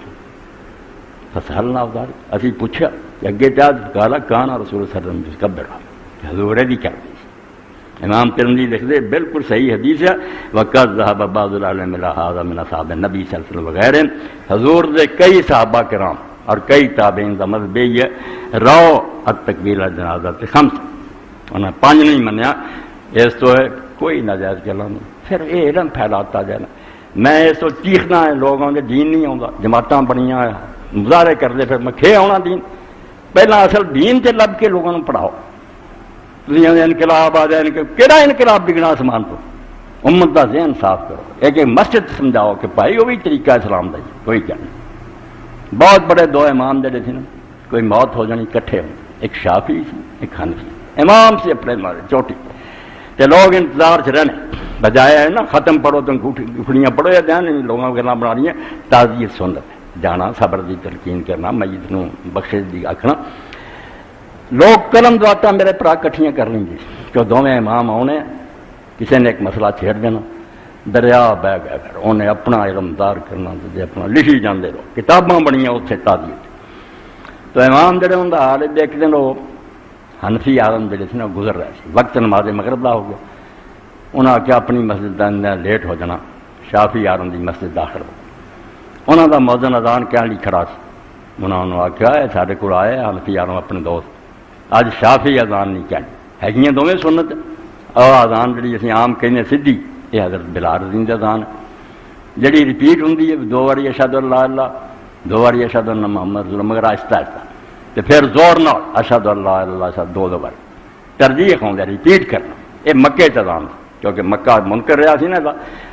فسالنا افضل اسی پوچھا کہ اگے کیا کالا کانا رسول صلی اللہ علیہ وسلم کبر حضور دی کر دی، امام ترمذی لکھ دے بالکل صحیح حدیث ہے، وقت ذهب بعض العلماء الى هذا من اصحاب النبی صلی اللہ علیہ وسلم وغیرہ، حضور دے کئی صحابہ کرام اور کئی تابعین کا مذہب یہ ہے رو التکبیر الجنازہ 5 انہیں 5 نہیں منیا، اس تو ہے کوئی ناجائز گلا نہیں، پھر یہ علم پھیلاتا جانا، میں اس تو چیخنا ہے لوگوں کے دین نہیں آتا، جماعتاں بنیاں مظاہرے کرتے پھر میں کھے آنا دین، پہلا اصل دین سے لب کے لوگوں کو پڑھاؤ، انقلاب آ جائے کہڑا انقلاب بگڑا سامان تو امت کا ذہن صاف کرو، ایک مسجد سمجھاؤ کہ بھائی وہ بھی طریقہ اسلام کا کوئی کیا نہیں، بہت بڑے 2 امام جڑے تھے نا کوئی موت ہو جانی کٹھے ہو، ایک شافعی سی ایک حنفی، امام سے اپنے مارے چوٹی تے لوگ انتظار چ رہنے بجائے ہے نا ختم پڑھو تو گھڑیاں پڑھو یا دین لوگوں گلا بنا رہی ہیں تعزیت سنت جانا صبر دی تلقین کرنا میت نو بخشش دی آکھنا لوگ قلم دعاتا میرے پرا کٹھیاں کر لیں گے کہ دونوں امام آنے کسی نے ایک مسئلہ چھیڑ دینا دریا بہ گیا کر انہیں اپنا علمدار کرنا تے اپنا لکھی جاندے رہو کتاباں بنیاں اتنے تعزیت تو امام جڑے ان کا حال دیکھتے لو حنفی عالم جڑے سی نا گزر رہے سی وقت نماز مغرب دا ہو گیا انہاں آخیا اپنی مسجد دا لیٹ ہو جانا شافی عالم دی مسجد داخل ہو انہاں دا مؤذن اذان کہنے لئی کھڑا سی انہاں آخیا سارے کول آئے حنفی عالم اپنے دوست اج شافی اذان نہیں کہنی ہے دونوں سنت اور اذان جڑی اسی عام کہنے سدھی یہ حضرت بلال رضی دی اذان جڑی ریپیٹ ہوندی ہے 2 بار اشہد اللہ اللہ 2 بار اشہد ان محمد رسول اللہ مگر آہستہ آہستہ تے پھر زور نال اشہد اللہ اللہ اشہد 2 بار ترجیح ہوندی ریپیٹ کرنا یہ مکے تے اذان کیونکہ مکہ منکر رہا سی نا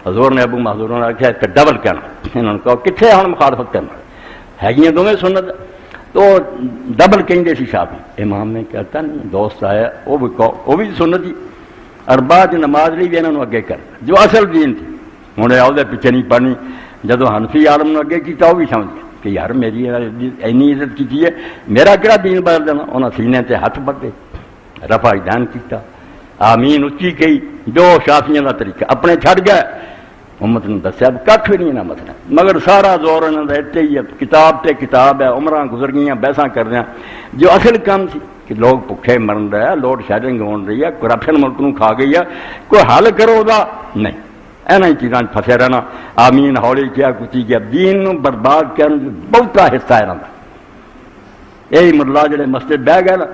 حضور نے ابو محذور نے آخیا کہ ڈبل کہنا انہوں نے کہا کتنے ہن مخالفت کرنا ہے دونوں سنت تو ڈبل کہیں سی شافی امام نے کہتا نہیں دوست آیا وہ بھی سنت ہی اور بعد نماز لی بھی انہوں نے اگے کر جو اصل دین تھی ہوں وہ پیچھے نہیں پڑھنی جدو حنفی عالم نے اگے کیا وہ بھی سمجھ گیا کہ یار میری اینی عزت کی ہے میرا کہڑا دین بدل دینا انہوں نے سینے تے ہاتھ بدے رفع دین کیتا آمین اچھی کہی جو شافیاں کا طریقہ اپنے چھڑ گئے امت نے دسیا کھ بھی نہیں مسئلہ مگر سارا زور انہوں نے اتنے ہی ہے کتاب تے کتاب ہے عمرہ گزر گئی بحثاں کر رہے ہیں جو اصل کام سی کہ لوگ بھوکے مرن رہے ہیں لوڈ شیڈنگ ہو رہی ہے کرپشن ملک نو کھا گئی ہے کوئی حل کرو دا نہیں اینا ہی چیزاں پھسے رہنا آمین ہولی کیا کچی کیا دین نو برباد کرنے بہتا حصہ ہے رہا یہی ملا جڑے مسجد بہ گئے نا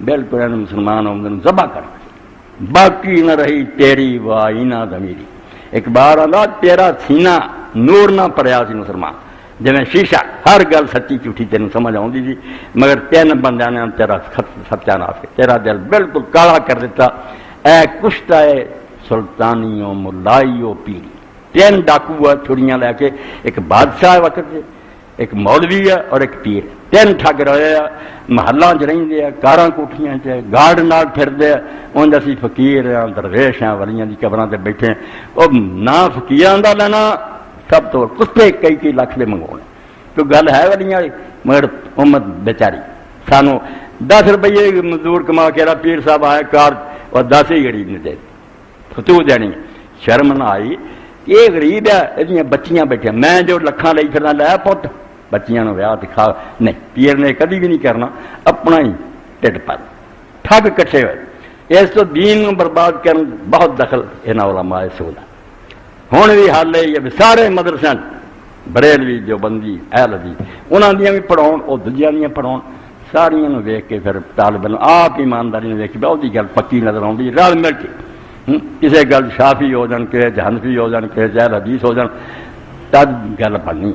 بالکل مسلمان آمدن ذبح کر باقی نہ رہی تیری وائنہ ضمیری ایک بار آدھا تیرا سینہ نور نہ پڑیا سی مسلمان جی شیشہ ہر گل سچی جھوٹی تین سمجھ آتی تھی مگر 3 بندے نے تیرا ستیا ناف تیرا دل بالکل کالا کر دیتا اے کشتا ہے سلطانیوں ملائیوں پیری 3 ڈاکو ہے چھڑیاں لے کے ایک بادشاہ وقت سے ایک مولوی ہے اور ایک پیر 3 ٹھگ رہے ہیں محلہ چ رہتے ہیں کاراں کوٹھیاں چ گارڈ نال پھرتے ہیں انج اسی فقیر ہیں درویش ہیں ولیاں دی قبراں تے بیٹھے ہیں وہ نہ فقیراں دا لینا سب تو کتے کئی لاکھ دے منگوانے تو گل ہے ولیاں والی مگر امت بیچاری سانو 10 روپیے مزدور کما کے پیر صاحب آئے کار اور 10 ہی غریب نے دے فتو دینی شرم نہ آئی یہ غریب ہے یہ بچیاں بیٹھے میں جو لکھاں لئی پھرنا لایا پت بچیاں نو ویاہ دکھا نہیں پیر نے کدی بھی نہیں کرنا اپنا ہی ٹھڈ پر ٹھگ کٹھے ہوئے اس تو دین نو برباد کرن بہت دخل انہاں علماء سود ہن بھی حال ہے یہ سارے مدرسے بریلوی جو بندی اہل حدیث انہاں دیاں بھی پڑھاؤ وہ دوجیاں دیاں پڑھاؤ ساریاں نو ویکھ کے پھر طالب علم آپ ایمانداری نے ویکھ کے بہت گل پکی نظر آؤندی رل مل کے کسی گل شافی ہو جان کسی حنفی ہو جان کسی اہل حدیث ہو جان تب گل بننی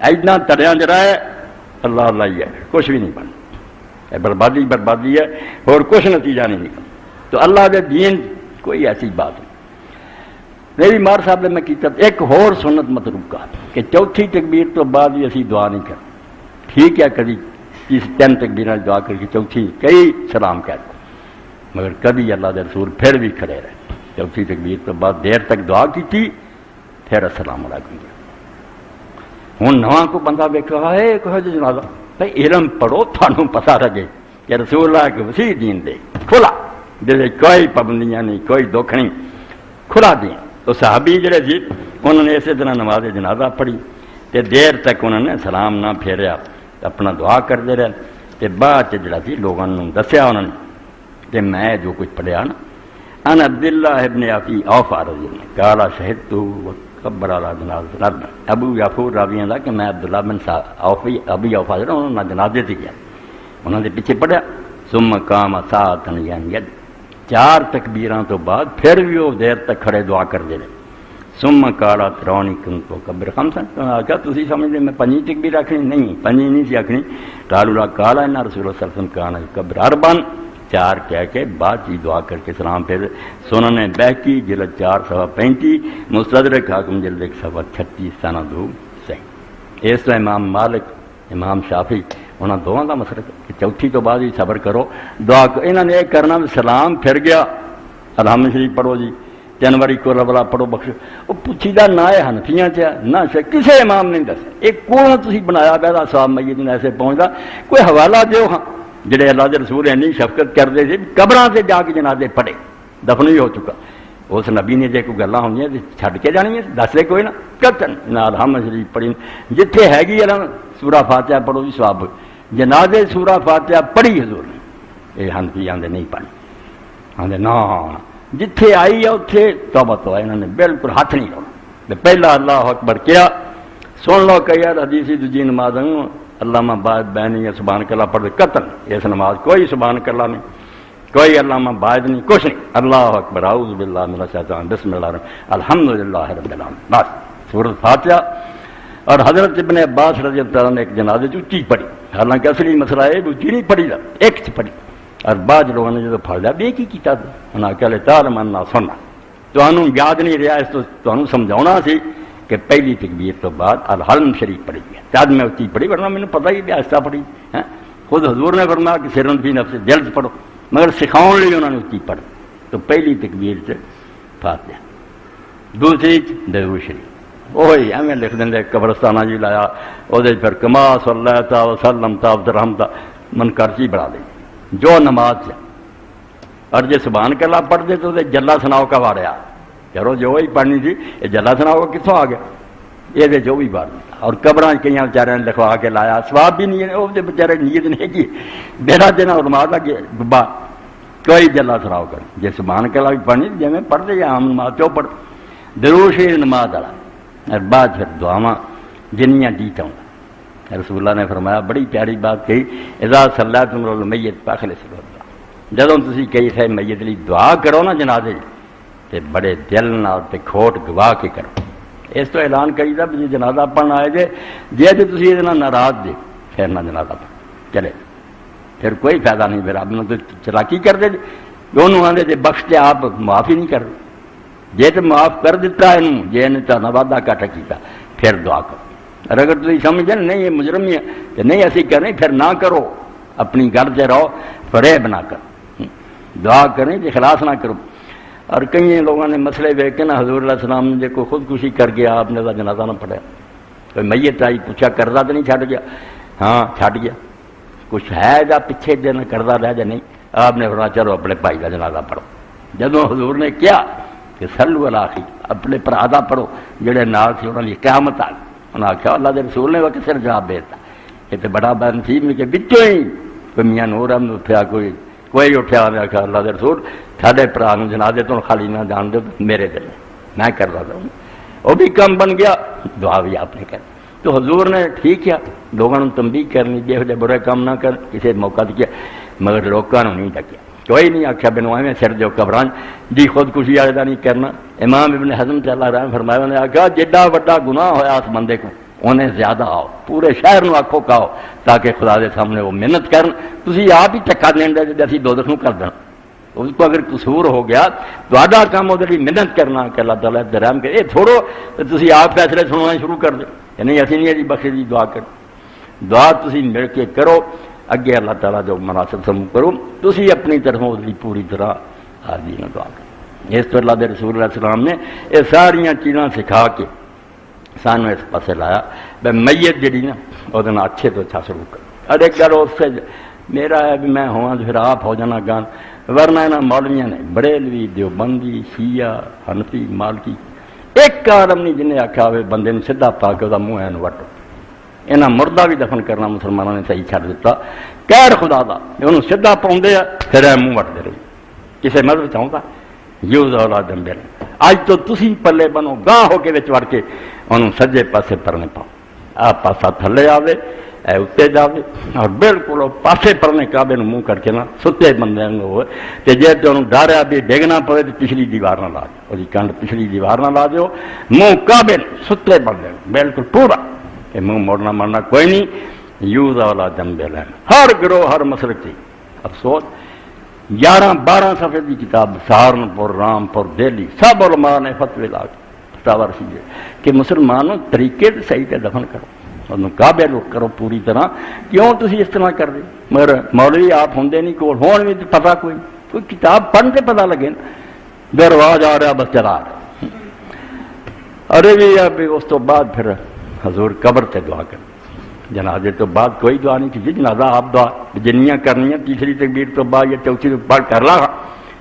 اینا تڑیاں جڑا ہے اللہ اللہ ہی ہے کچھ بھی نہیں بننا بربادی ہے اور کچھ نتیجہ نہیں نکلتا تو اللہ کے دین کوئی ایسی بات نہیں میری مار صاحب نے میں کیتا ایک اور سنت متروکہ کہ چوتھی تکبیر تو بعد بھی اسی دعا نہیں کرتے ٹھیک ہے کبھی 3 تکبیراں دعا کر کے چوتھی کئی سلام کہتے مگر کبھی اللہ کے رسول پھر بھی کھڑے رہے چوتھی تکبیر تو بعد دیر تک دعا کی تھی پھر السلام علیکم ہوں نواں کو بندہ ویکھا ہے کہو جی جنازہ بھائی علم پڑھو تھانوں پتہ لگے کہ رسول اللہ کے وسیع دین دے کھلا جیسے کوئی پابندیاں نہیں کوئی دکھ نہیں کھلا دین تو صحابی جڑے سی انہوں نے اسی طرح نماز جنازہ پڑھی تے دیر تک انہوں نے سلام نہ پھیریا اپنا دعا کرتے رہے تے بعد جڑا سی لوگوں نے دسیا انہوں نے کہ میں جو کچھ پڑھیا نا ان عبداللہ ابن ابی اوفا رضی اللہ قال شہدت کبر علی جنازہ ابو یعفور راویاں دا کہ میں عبداللہ بن ابی اوفا جڑا انہوں نے جنازے تے گیا انہوں نے پیچھے پڑھیا ثم قام ساعتن ید 4 تکبیراں تو بعد پھر بھی وہ دیر تک کھڑے دعا کرتے رہے ثم قال ترونی کنت کبر خمسا کیا تسی سمجھتے میں 5 تکبیر آکھنی نہیں 5 نہیں سی آکھنی قالوا قال ان رسول اللہ صلی اللہ علیہ وسلم کان کبر اربعا 4 کہہ کے بعد ہی دعا کر کے سلام پھر سنن بہقی جلد 435 مستدرک حاکم جلد 136 سند صحیح اس طرح امام مالک امام شافعی انہاں دوواں دا مسلک کہ چوتھی تو بعد ہی صبر کرو دعا انہاں نے یہ کرنا سلام پھر گیا الحمد شریف پڑھو جی 3 واری کو ربلا پڑھو بخش وہ پوچھی دا نہ ہے حنفیاں چ نہ کسے امام نے دس ایک کون تسی بنایا بیدا صاحب میت نے ایسے پہنچدا کوئی حوالہ دیو ہاں جڑے اللہ دے رسول اینی شفقت کردے سی قبراں سے جا کے جنازے پڑھے دفن ہی ہو چکا اس نبی نے جے کوئی گلاں ہوندیاں تے چھڈ کے جانی دس دے کوئی نہ قطن نہ الحمد شریف پڑھی جتھے ہے گی سورہ فاتحہ پڑھو جی ثواب جنازے سورہ فاتحہ پڑھی حضور نے یہ حنفی آندے نہیں پڑھی آندے نا جتھے آئی ہے اتنے توبہ تو انہوں نے بالکل ہاتھ نہیں لاؤنا پہلا اللہ اکبر کیا سن لو کہ یار حدیثی دوجی نماز علامہ باعث بینی سبحان اللہ پڑھ دے قتل اس نماز کوئی سبحان اللہ نہیں کوئی علامہ باعث نہیں کچھ نہیں اللہ اکبر اعوذ باللہ من الشیطان بسم اللہ الرحمن الحمدللہ رب العالمین بس سورۃ فاتحہ اور حضرت ابن عباس رضی اللہ عنہ نے ایک جنازے اونچی پڑھی حالانکہ اصلی مسئلہ ہے اونچی نہیں پڑھی دا ایک چ پڑھی اور بعض لوگوں نے جو پڑھ لیا بے کی کیتا انہاں کہلے تار مننا سننا تو انہوں یاد نہیں رہا اس تو انہوں سمجھاؤنا سی کہ پہلی تکبیر تو بعد الحلم شریف پڑھی گیا تاد میں اچھی پڑھی ورنہ میں نے پتہ ہی بھی آہستہ پڑھی خود حضور نے فرمایا کہ سرن فی نفس جلد پڑھو مگر سکھاؤن لیے انہوں نے اچھی پڑھ تو پہلی تکبیر سے فاتحہ دوسری درود شریف وہی ایویں لکھ دیں قبرستانہ جی لایا وہ پھر کما صلی اللہ وسلم تا رحمتا من کرچی بڑھا دیں جو نماز سے اور جی سبحان اللہ پڑھ دے تو جلا سناؤ کا واریا چلو جو وہی پڑھنی تھی یہ جلا سناؤ کا کتوں آ گیا یہ جو بھی بار اور قبراں کئی بیچارے نے لکھوا کے لایا سواب بھی نہیں ہے وہ بیچارے نیت نہیں کی بیڑا دینا علماء لگے ڈبا کوئی جلا سناؤ کر جی سبحان اللہ بھی پڑھنی جی میں پڑھ دے عام نماز چو پڑھ درود شریف نماز والا اور بعد پھر دعاواں جنیاں جیتا ہوں رسول اللہ نے فرمایا بڑی پیاری بات کہی اذا صلیتم المیت فاخلصوا له جدوں تسی کہی ہے میت لی دعا کرو نا جنازے تے بڑے دل نال تے کھوٹ گوا کے کرو اس تو اعلان کریدا بھی جنازہ پڑھنا آئے جے جے تسی اس نال ناراض جے پھر نہ جنازہ پڑھ چلے پھر کوئی فائدہ نہیں پھر آپ نے تو چلاکی کر دے دونوں آندے تے بخش تے آپ معاف ہی نہیں کر جے تے معاف کر دیتا ہے جے نے تا وعدہ کاٹا کیتا پھر دعا کرو اور اگر تھی سمجھیں نہیں یہ مجرم ہی ہے کہ نہیں ایسی کریں پھر نہ کرو اپنی گھر سے رہو فریب نہ کرو دعا کریں کہ اخلاص نہ کرو اور کئی لوگوں نے مسئلے دیکھ کے نا حضور علیہ السلام نے کو خودکشی کر گیا آپ نے جنازہ نہ پڑھا کوئی میت آئی پوچھا قرضہ تو نہیں چھٹ گیا ہاں چھٹ گیا کچھ ہے جا پیچھے دن قرضہ رہ جا نہیں آپ نے فرمایا چلو اپنے بھائی کا جنازہ پڑھو جدوں حضور نے کیا کہ صلو علی اخی اپنے بھرا دا پڑھو جڑے نال سی انہاں دی قیامت آ انہاں آخیا اللہ دے رسول نے وقت سر جواب دیتا یہ تو بڑا بد نصیب نہیں کہ بچوں ہی کوئی میاں نور احمد اٹھیا کوئی اٹھیا نے آخیا اللہ دے رسول ساڈے بھرا نوں جنازے تو خالی نہ جان دو میرے دل میں کر رہا ہوں وہ بھی کم بن گیا دعا بھی آپ نے کر تو حضور نے ٹھیک ہے لوگوں نے تنبیہ کرنی جہو جہ برے کام نہ کر کسی موقع کیا مگر لوگوں نے نہیں ڈکیا کوئی نہیں آخیا بنو ایویں سر جو قبران دی خودکشی والے کا نہیں کرنا امام ابن حزم سے اللہ رحم فرمایا انہوں نے آخیا جڈا وڈا گناہ ہوا اس بندے کو انہیں زیادہ آؤ پورے شہر نو آکھو کہو تاکہ خدا دے سامنے وہ محنت کرن تسی آپ ہی چکا دین دے اسی دوزخ نو کر دینا اس کو اگر قصور ہو گیا تو آڈا کام وہ محنت کرنا کہ اللہ تعالیٰ درہم کرے یہ چھوڑو تسی آپ فیصلے سنوانا شروع کر دیں نہیں اسی نہیں جی بخشے دی دعا کر دعا تسی مل کے کرو اگے اللہ تعالیٰ جو مناسب سمو کرو تسی اپنی طرفوں اس پوری طرح حاضری نہ دعا کرو اس تو اللہ دے رسول اللہ السلام نے یہ ساریاں چیزاں سکھا کے سانو اس پاسے لایا بے میت جڑی نا وہ اچھے تو اچھا سلوک کر اور ایک گل اس سے میرا ہے بھی میں ہوا تو پھر آپ ہو جانا گان ورنہ یہاں مولویاں نے بریلوی دیوبندی شیعہ حنفی مالکی ایک آدم نہیں جنہیں آخیا ہوئے بندے نے سیدھا پا کے وہ منہ اینو وٹو یہاں مردہ بھی دفن کرنا مسلمانوں نے صحیح چھڑ دیتا کہر خدا دا انہوں سیدھا پاؤندے پھر منہ وٹتے رہے کسی مذہب چاہتا یوز اولاد دمبے اج تو تسی پلے بنو گاہ ہو کے وچ وڑ کے انہوں سجے پاسے پرنے پاؤ آ پاسا تھلے آوے اے اتنے جاوے اور بالکل پاسے پرنے کعبے منہ کر کے نا ستے بندے ہوئے تو جی تو انہوں ڈاریا بھی ڈگنا پڑے تو پچھلی دیوار نہ لا دو وہ کنڈ پچھلی دیوار نہ لا دو منہ کعبے ستے بندے بالکل پورا کہ منہ موڑنا مرنا کوئی نہیں یوز والا جنبے لینا ہر گروہ ہر مسلک تھی افسوس 11-12 صفحے کی کتاب سہارنپور رامپور دہلی سب علماء نے فتوی لا فتاوا رسید کہ مسلمانوں طریقے سے صحیح تے دفن کرو انہوں کعبے لوٹ کرو پوری طرح، کیوں تسی اس طرح کر دے؟ مگر مولوی آپ ہوندے نہیں کول، ہون بھی پتہ کوئی کتاب پڑھ کے پتہ لگے جو رواج آ رہا بس چلا رہا۔ ارے بھی اس تو بعد پھر حضور قبر تے دعا کر، جنازے تو بعد کوئی دعا نہیں تھی، جنازہ آپ دعا جنیاں کرنی ہیں، تیسری تکبیر تو بعد یا چوتھی تو بعد کر لا،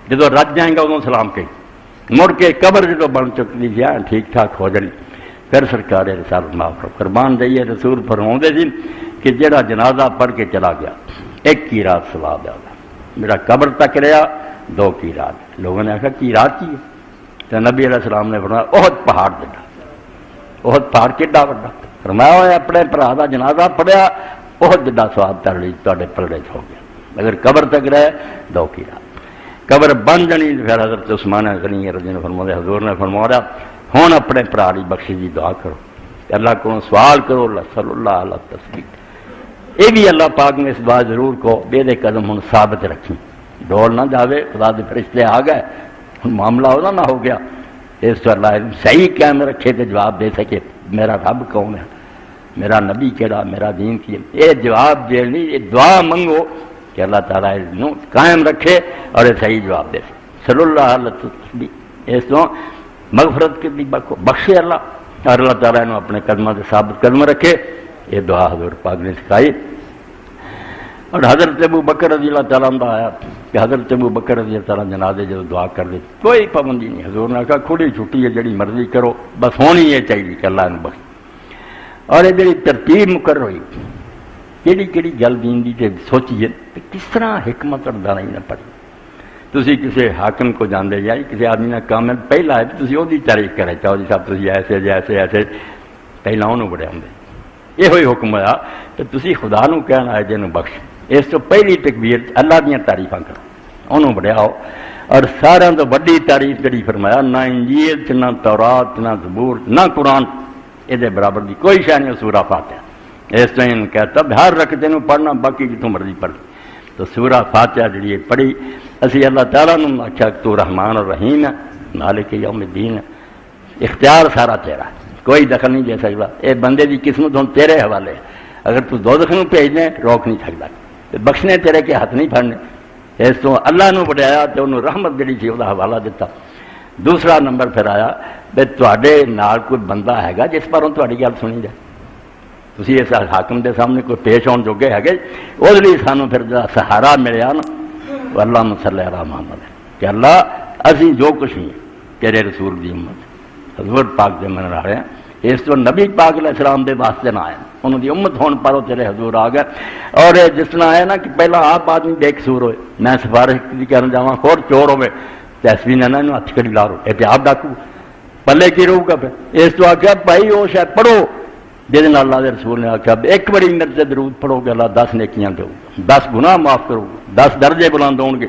جدو رج جائیں گا انہوں سلام کہیں، مڑ کے قبر جدو بن چکی تھی ٹھیک ٹھاک ہو جانی، پھر سرکار رسالت معاف کرو قربان جائیے رسول فرماؤندے تھے کہ جڑا جنازہ پڑھ کے چلا گیا ایک کی رات ثواب آگا، میرا قبر تک رہا 2 کی رات۔ لوگوں نے آخر کی رات کی ہے؟ تو نبی علیہ السلام نے فرمایا احد پہاڑ دیتا، احد پہاڑ کیڈا وڈا، فرمایا ہوئے اپنے بھرا دا جنازہ پڑھیا احد جڈا ثواب تڑی تواڈے پلڑے ہو گیا، اگر قبر تک رہے 2 کی رات۔ قبر بن جانی پھر حضرت عثمان غنی رضی اللہ عنہ فرمایا حضور نے فرمایا ہوں اپنے بھرا دی بخشش دی دعا کرو، اللہ کو سوال کرو، اللہ صلی اللہ علیہ تصدیق۔ یہ بھی اللہ پاک نے اس دعا ضرور کو بے دے قدم ہوں ثابت رکھی، ڈول نہ جاوے، خدا دے فرشتے آ گئے معاملہ ہونا نہ ہو گیا، اس تو اللہ صحیح قائم رکھے تو جواب دے سکے میرا رب کون ہے، میرا نبی کیڑا، میرا دین کی، یہ جواب دے نہیں، یہ دعا منگو کہ اللہ تعالیٰ قائم رکھے اور یہ صحیح جواب دے سکے۔ صلی اللہ علیہ وسلم اس تو مغفرت کے بھی بخشے اللہ، اور اللہ تعالیٰ نے اپنے قدموں سے ثابت قدم رکھے، یہ دعا حضور پاک نے سکھائی۔ اور حضرت ابو بکر رضی اللہ تعالیٰ عنہ آیا کہ حضرت ابو بکر رضی اللہ تعالیٰ جنازے جو دعا کر دی کوئی پابندی نہیں، حضور نے کہا کھلی چھٹی ہے جڑی مرضی کرو، بس ہونی یہ چاہیے کہ اللہ نے بخش۔ اور یہ جڑی ترتیب مقرر ہوئی کہڑی گل دین دی تے سوچیے کس طرح حکمت اور دانائی نہ پڑی۔ تسی کسی حاکم کو جاندے جائے کسی آدمی نے کام پہلا ہے تسی وہ تعریف کرے چاہو جی صاحب تسی ایسے جیسے ایسے پہلا انہوں بڑے ہوں یہ ہوئی حکم ہوا کہ تسی خدا نو کہنا ہے جنہوں بخش، اس تو پہلی تکبیر اللہ دیاں تعریفاں کرو انہوں بڑے آؤ، اور سارا تو بڑی تعریف جڑی فرمایا نہ انجیل نہ تورات نہ زبور نہ قرآن یہ برابر دی کوئی شے نہیں سورہ فاتحہ۔ اس طرح کہتا ہر رکھتے نو پڑھنا باقی جتوں مرضی پڑھ، تو سورہ فاتحہ جڑی پڑھی اسی اللہ تعالیٰ نے آخیا تو رحمان اور رحیم ہے مالک یوم الدین ہے، اختیار سارا تیرا ہے، کوئی دخل نہیں دے سکتا، یہ بندے دی قسمت ہوں تیرے حوالے ہے، اگر تو دوزخ نو بھیجنے روک نہیں سکتا، بخشنے تیرے کے ہاتھ نہیں پھڑنے، اس تو اللہ نو بڑھایا تو انہوں رحمت جڑی سی وہ حوالہ دیتا۔ دوسرا نمبر پھر آیا بے تواڈے نال کوئی بندہ ہے گا جس پر تواڈی گل سنی جائے، تسی اس حاکم دے سامنے کوئی پیش آن جوگے ہے گے، اس لیے سانوں پھر جا سہارا ملیا نا اللہم صلی علی محمد کہ اللہ اسی جو کچھ نہیں تیرے رسول دی امت حضور پاک دے من رہے ہیں، اس تو نبی پاک علیہ السلام دے واسطے نہ آئے، انہوں دی امت ہون پر تیرے حضور آ گئے۔ اور جس طرح آیا نا کہ پہلا آپ آدمی بے قصور ہوئے، میں سفارش کی کرنے جاواں خور چور ہوئے تیسوی نے انہوں ہاتھ کڑی لا رو احتیاط ڈاکو پلے کی رہو گا، پھر اس تو آخیا بھائی وہ شاید پڑھو جہد اللہ کے رسول نے آخیا ایک بڑی میرے سے درود پڑھو گے اللہ 10 نیکیاں دو گا، 10 گناہ معاف کرو گے، 10 درجے بلند ہون گے۔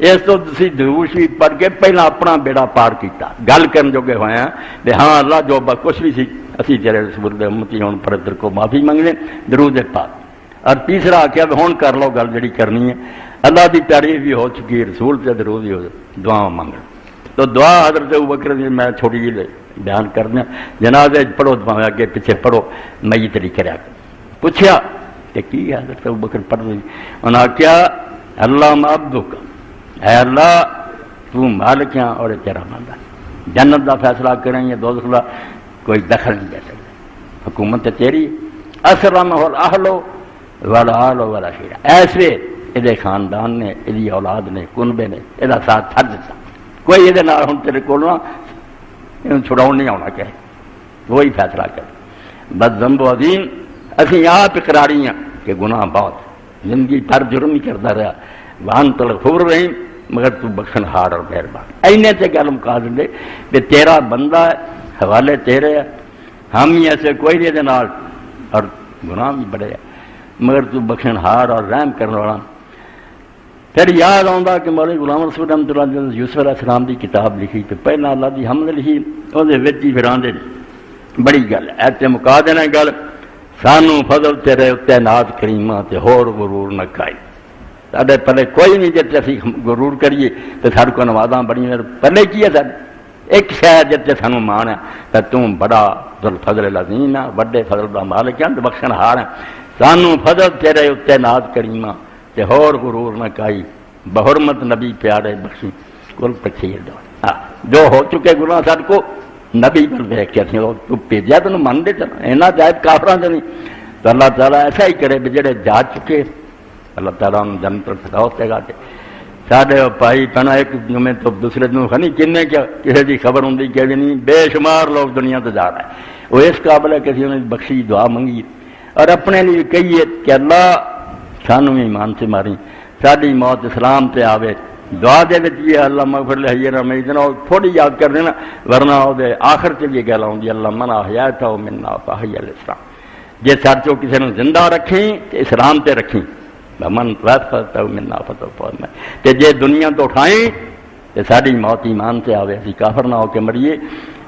اس تو تسی درود شریف پڑھ کے پہلا اپنا بیڑا پار کیتا، گل کرن جوگے ہوئے ہیں کہ ہاں اللہ جو بس کچھ بھی سی اسی تیرے رسول دے امتی ہون پر ادھر کو معافی منگنے درود پاک۔ اور تیسرا آخیا ہون کر لو گل جڑی کرنی ہے، اللہ دی تعریف بھی ہو چکی، رسول سے درود بھی ہو، دعا منگن۔ تو دعا حضرت ابوبکر میں چھوٹی جی بیان کر دیا، جنازے پڑھو دعا اگے پیچھے پڑھو میت نہیں کریا، پوچھا کہ کی حضرت ابوبکر پڑھ رہی، انہوں نے کیا اللہ عبدک، اے اللہ تو مالک ہے اور تیرا بندہ، جنت دا فیصلہ کریں یا دوزخ دا کوئی دخل نہیں دے سکتا، حکومت تیری، اسلمہ الاہل والآل والعشیرہ، ایسے یہ خاندان نے یہ اولاد نے کنبے نے یہ ساتھ چھڈ دیتا، کوئی یہ ہوں تیرے کو چھڑاؤ نہیں آنا کہ وہی فیصلہ کر۔ بد ذنب و عظیم اسی آپ اقراری ہیں کہ گناہ بہت، زندگی پر جرم ہی کرتا رہا، وانت الغفور الرحیم مگر تو بخشن ہار اور مہربان۔ اینے سے گل مکا دے کہ تیرا بندہ ہے، حوالے تیرے ہے، ہم ہی ایسے کوئی نہیں نال، اور گناہ بھی بڑے ہے مگر تو بخشن ہار اور رحم کرنے والا۔ پھر یاد آتا کہ مولوی غلام رسول رحمۃ اللہ علیہ یوسف علیہ السلام کی کتاب لکھی تو پہلا اللہ کی حمد لکھی، وہ پھر آدھے بڑی گل ایسے مکا دینا گل، سانو فضل تیرے اتنے ناز کریماں تے ہور غرور نہ کھائی، سارے پلے کوئی نہیں جی اسی غرور کریے تو سارے کو نوازاں بڑی پلے کی ہے سارے ایک شاید جتے سانو مان ہے کہ تم بڑا ذوالفضل العظیم ہے، وڈے فضل دا مالک ہے، بخشن ہار ہے، سانو فضل تیرے اتنے ناز کریمہ تے ہور غرور نہ کائی، بحرمت نبی پیارے بخشی کل تکفیر دو جو ہو چکے گناہ سب کو نبی پر دیکھ کے تو بھیجا تینوں من دے چلا اینا جائب کافراں تے نہیں، تو اللہ تعالیٰ ایسا ہی کرے بھی جڑے جا چکے اللہ تعالیٰ ان جنت الفردوس تے گا کے ساڈے بھائی پہنا ایک میں تو دوسرے دن خنی کنے کیا کسی کی خبر ہوں کہ نہیں بے شمار لوگ دنیا تو جا رہا ہے، وہ اس قابل ہے کسی نے بخشی دعا منگی اور اپنے لیے کہیے کہ اللہ سانو ایمان سے ماری ساری موت اسلام سے آوے، دعا دے وچ یہ اللہ مغفر لہینا میدنا تھوڑی یاد کر دینا ورنہ وہ آخر سے یہ گل آؤں گی اللہ من احییتہ منا فاحی الاسلام، جے سر چو کسی نے زندہ رکھیں تو اسلام تے رکھیں، من توفیتہ منا فتوفیہ میں تے جے دنیا تو اٹھائیں تے ساری موت ایمان سے آوے اسی کافر نہ ہو کے مریے۔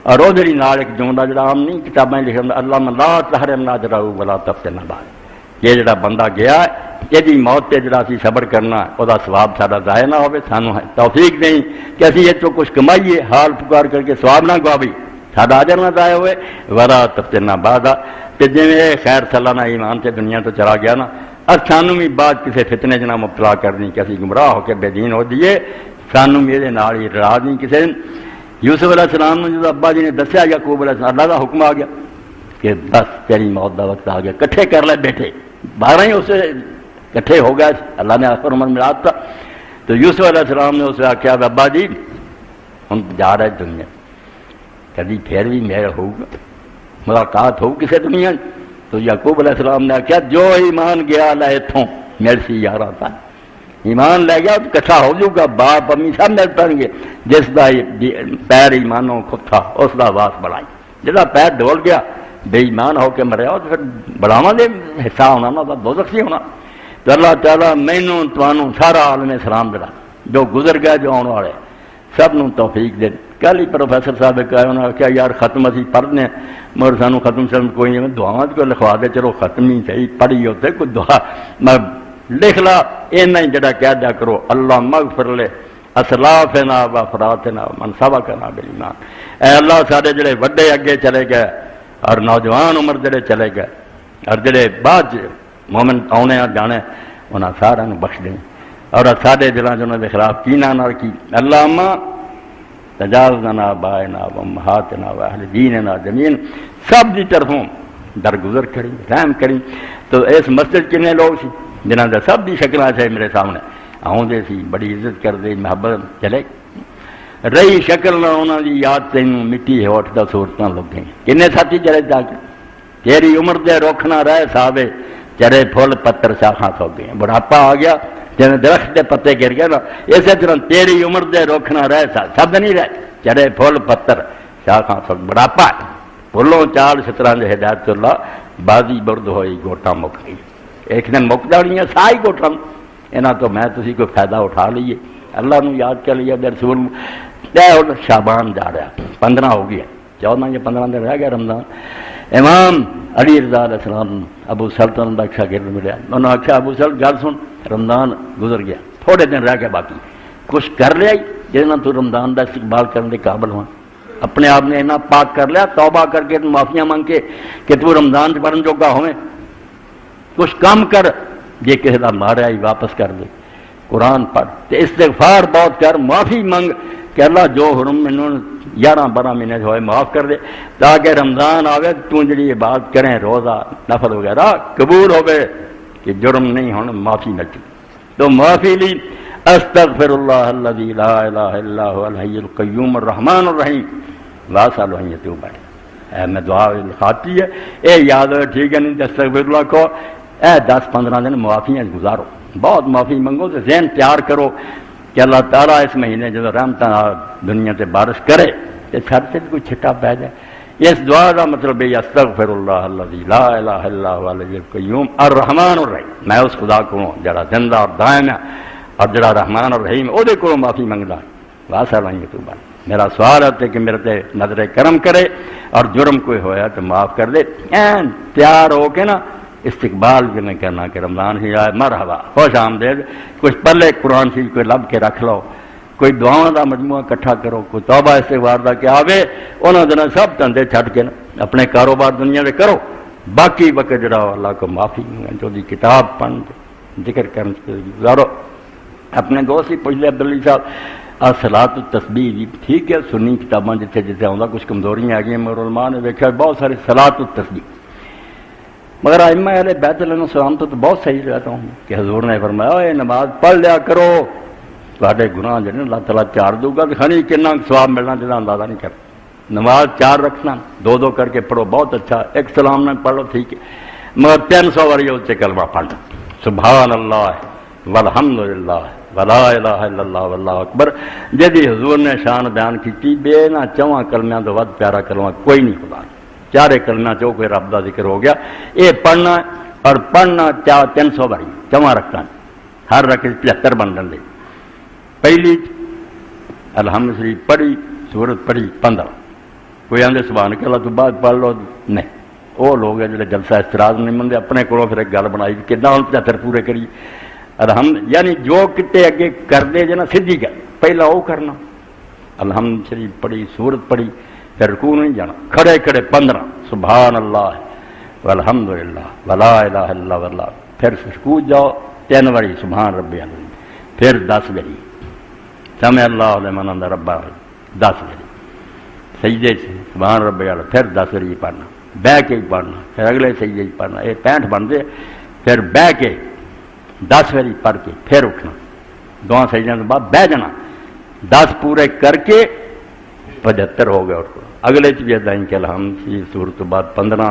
اور وہ جڑی نال ایک جملہ جڑا عام نہیں کتابیں لکھن اللہ من لا تحرمنا اجرہ ولا تفتنا بعد، یہ جڑا بندہ گیا ہے یہ موت تے جڑا سی صبر کرنا وہ ثواب سارا ضائع نہ ہوئے، سانو توفیق نہیں کہ اسی یہ چو کچھ کمائیے حال پکار کر کے ثواب نہ گوائی سارا اجر نہ ضائع ہوئے، ولا تفتنا بعد تے جویں خیر سالانہ ایمان سے دنیا تو چلا گیا نا اور سانو بھی بعد کسی فتنے جنا مبتلا کرنی کہ اسی گمراہ ہو کے بے دین ہو دیے، سانو میرے نال ہی رڑا دی کسی دن۔ یوسف علیہ السلام نے جب ابا جی نے دسیا یعقوب علیہ السلام اللہ کا حکم آ گیا کہ بس تیری موت کا وقت آ گیا، کٹھے کر لے بیٹھے 12 ہی اسے کٹھے ہو گئے، اللہ نے آخر عمر میں رات تھا تو یوسف علیہ السلام نے اسے آخیا ابا جی ہم جا رہے دنیا کبھی پھر بھی میرا ہوگا ملاقات ہو کسی دنیا، تو یعقوب علیہ السلام نے آخیا جو ایمان گیا لے اتوں میرے سے یار آتا ہے، ایمان لے گیا تو کٹھا ہو جاؤ گا، باپ امی سب مل پڑیں گے، جس کا پیر ایمانوں خود تھا اس کا واس بڑھائی، جس پیر ڈول گیا بے ایمان ہو کے مریا تو پھر بڑھاوا دے حصہ ہونا نا دوزخ سے ہونا۔ تو اللہ تعالیٰ مینوں تانوں سارا عالم اسلام دلا جو گزر گیا جو آنے والے سب نوں توفیق دے۔ کل ہی پروفیسر صاحب کہا انہوں نے کہا یار ختم اسی پڑھنے مگر سانوں ختم سن کوئی نہیں، دعاواں کو لکھوا دے چلو ختم ہی صحیح پڑھی ہوتے کوئی دعا میں لکھ لا اینا ہی جڑا کہہ دیا کرو اللہ مغفر لے اسلافنا و افراتنا من سبقنا بالایمان، اے اللہ سارے جڑے وڈے اگے چلے گئے اور نوجوان عمر جڑے چلے گئے اور جڑے بعد مومن آنے اور جانے انہاں سارا بخش دیں، اور سارے دلاں جنہوں کے خلاف کینہ نہ رکھی اللہم تجاوزنا بائنا و امہاتنا و اہل دیننا جمین سب دی طرفوں درگزر کریں رحم کریں۔ تو اس مسجد کنے لوگ سی جنہاں دے سب دی شکلاں سے میرے سامنے آؤں دے سی بڑی عزت کر دے محبت چلے رہی شکل نہ انہاں دی یاد تینوں مٹی ہوٹ دا صورتاں لگیں کنے ساتھی چلے جا کے تیری عمر دے روکھ نہ رہے صاحبے چرے پھول پتر شاخاں سو گئے، بڑھاپا آ گیا جن درخت دے پتے گر گئے نا اسی طرح تیری عمر دے روکھ نہ رہے سب نہیں رہے چرے پھول پتر شاخاں سو بڑھاپا بھولوں چال سترہ دے ہدایت اللہ بازی برد ہوئی گوٹا مک گئی، ایک دن مک جانی ہے سائی گوٹا یہاں تو میں تسی کوئی فائدہ اٹھا لیے اللہ نو یاد کر لیا دے رسول شابان جا رہا 15 ہو گیا 14 یا 15 دن رہ گیا رمضان۔ امام علی رضا علیہ السلام ابو سلطان کا شاگرد ملیا، انہوں نے آخیا ابو سلط گل سن رمضان گزر گیا تھوڑے دن رہ گئے باقی کچھ کر لیا جہاں تو رمضان کا استقبال کرنے کے قابل ہوا، اپنے آپ نے اتنا پاک کر لیا توبہ کر کے معافیاں مانگ کے کہ تو رمضان سے پڑھن جوگا ہوئے، کچھ کام کر جے کسی کا ماریا ہی واپس کر دے، قرآن پڑھ تے استغفار بہت کر، معافی منگ کہ اللہ جو حرم میں 11-12 مہینے ہوئے معاف کر دے تاکہ رمضان آوے تو جڑی عبادت کریں روزہ نفل وغیرہ قبول ہوئے کہ جرم نہیں ہونا معافی نہ کی۔ تو معافی لی استغفر اللہ الذی لا الہ الا هو الحی القیوم الرحمن الرحیم واسأل ان یتوب علیہ، میں دعا لکھاتی ہے اے یاد ہے ٹھیک ہے نہیں استغفر اللہ کو اے 10-15 دن معافیاں گزارو، بہت معافی منگو تو ذہن تیار کرو کہ اللہ تعالیٰ اس مہینے جب رحمت دنیا سے بارش کرے تو سر سے کوئی چھٹا پہ جائے۔ اس دعا کا مطلب ہے استغفر اللہ الذی لا الہ الا هو الحی القیوم الرحمن الرحیم، میں اس خدا کو جڑا زندہ اور دائم ہے اور جڑا رحمان اور رحیم وہ کو معافی منگتا واسا لائیں گے تو بات میرا سوال ہے کہ میرے تے نظر کرم کرے اور جرم کوئی ہویا تو معاف کر دے، این تیار ہو کے نا استقبال بھی نہیں کرنا کہ رمضان ہی آئے مرحبا خوش آمدید، کچھ پلے قرآن شریف کوئی لب کے رکھ لو کوئی دعاؤں کا مجموعہ کٹھا کرو، کوئی توبہ استغفار دا کہ آوے، انہوں دنوں سب دھندے چھڈ کے اپنے کاروبار دنیا میں کرو، باقی وقت جڑا اللہ کو معافی جو دی کتاب پڑھ ذکر کرنے سے گزارو۔ اپنے دوست ہی پوچھ لے عبدالعلی صاحب صلاۃ التسبیح بھی ٹھیک ہے، سنی کتاباں جتنے جتنے آتا کچھ کمزوریاں آ گئی، مگر علماء نے دیکھا بہت سارے صلاۃ التسبیح، مگر ائمہ اہل بیت علیہ السلام تو بہت صحیح رہتا ہوں کہ حضور نے فرمایا اے نماز پڑھ لیا کرو، تھوڑے گناہ جڑے اللہ تعالیٰ چار دوں گا، کھانی کنا ثواب ملنا جہاں اندازہ نہیں کرتا۔ نماز چار رکھنا، دو دو کر کے پڑھو بہت اچھا، ایک سلام نہ پڑھو ٹھیک ہے، مگر 300 واری اس سے کلمہ پڑھنا، سبحان اللہ والحمد للہ ولا الہ الا اللہ واللہ اکبر، جدی حضور نے شان بیان کی بے نہ چواں کلمیاں تو ود پیارا کلمہ کوئی نہیں خدا، چارے کلمیاں چو کوئی رب دا ذکر ہو گیا، یہ پڑھنا اور پڑھنا 300 واری چواں رکھنا، ہر رکعت 75 بن دے۔ پہلی الحمد شریف پڑھی، سورت پڑھی 15، کوئی آدھے سبحان اللہ تو بعد پڑھ لو، نہیں وہ لوگ ہیں جڑے جلسہ استراز نہیں منگے، اپنے کو پھر ایک گل بنائی کہ ہوں 75 پورے کری الحمد، یعنی جو کتے اگے کر دے جنا سیدھی گل پہلا وہ کرنا، الحمد شریف پڑھی، سورت پڑھی، پھر رکوع نہیں جانا، کھڑے کھڑے 15 سبحان اللہ والحمد للہ ولا الہ الا اللہ، پھر رکوع جاؤ 3 واری سبحان ربی العظیم، پھر 10 واری سمع اللہ لمن حمدہ ربنا 10 واری سجدے سے سبحان ربی العظیم، پھر 10 واری پڑھنا، بہ کے پڑھنا، پھر اگلے سجدے پڑھنا، یہ 65 بنتے، پھر بہ کے 10 واری پڑھ کے پھر اٹھنا، دعا سجدے کے بعد بہ جانا، 10 پورے کر کے 75 ہو گئے، اٹھ اگلے چ بھی ادائیں کہ الحمد سورت بعد 15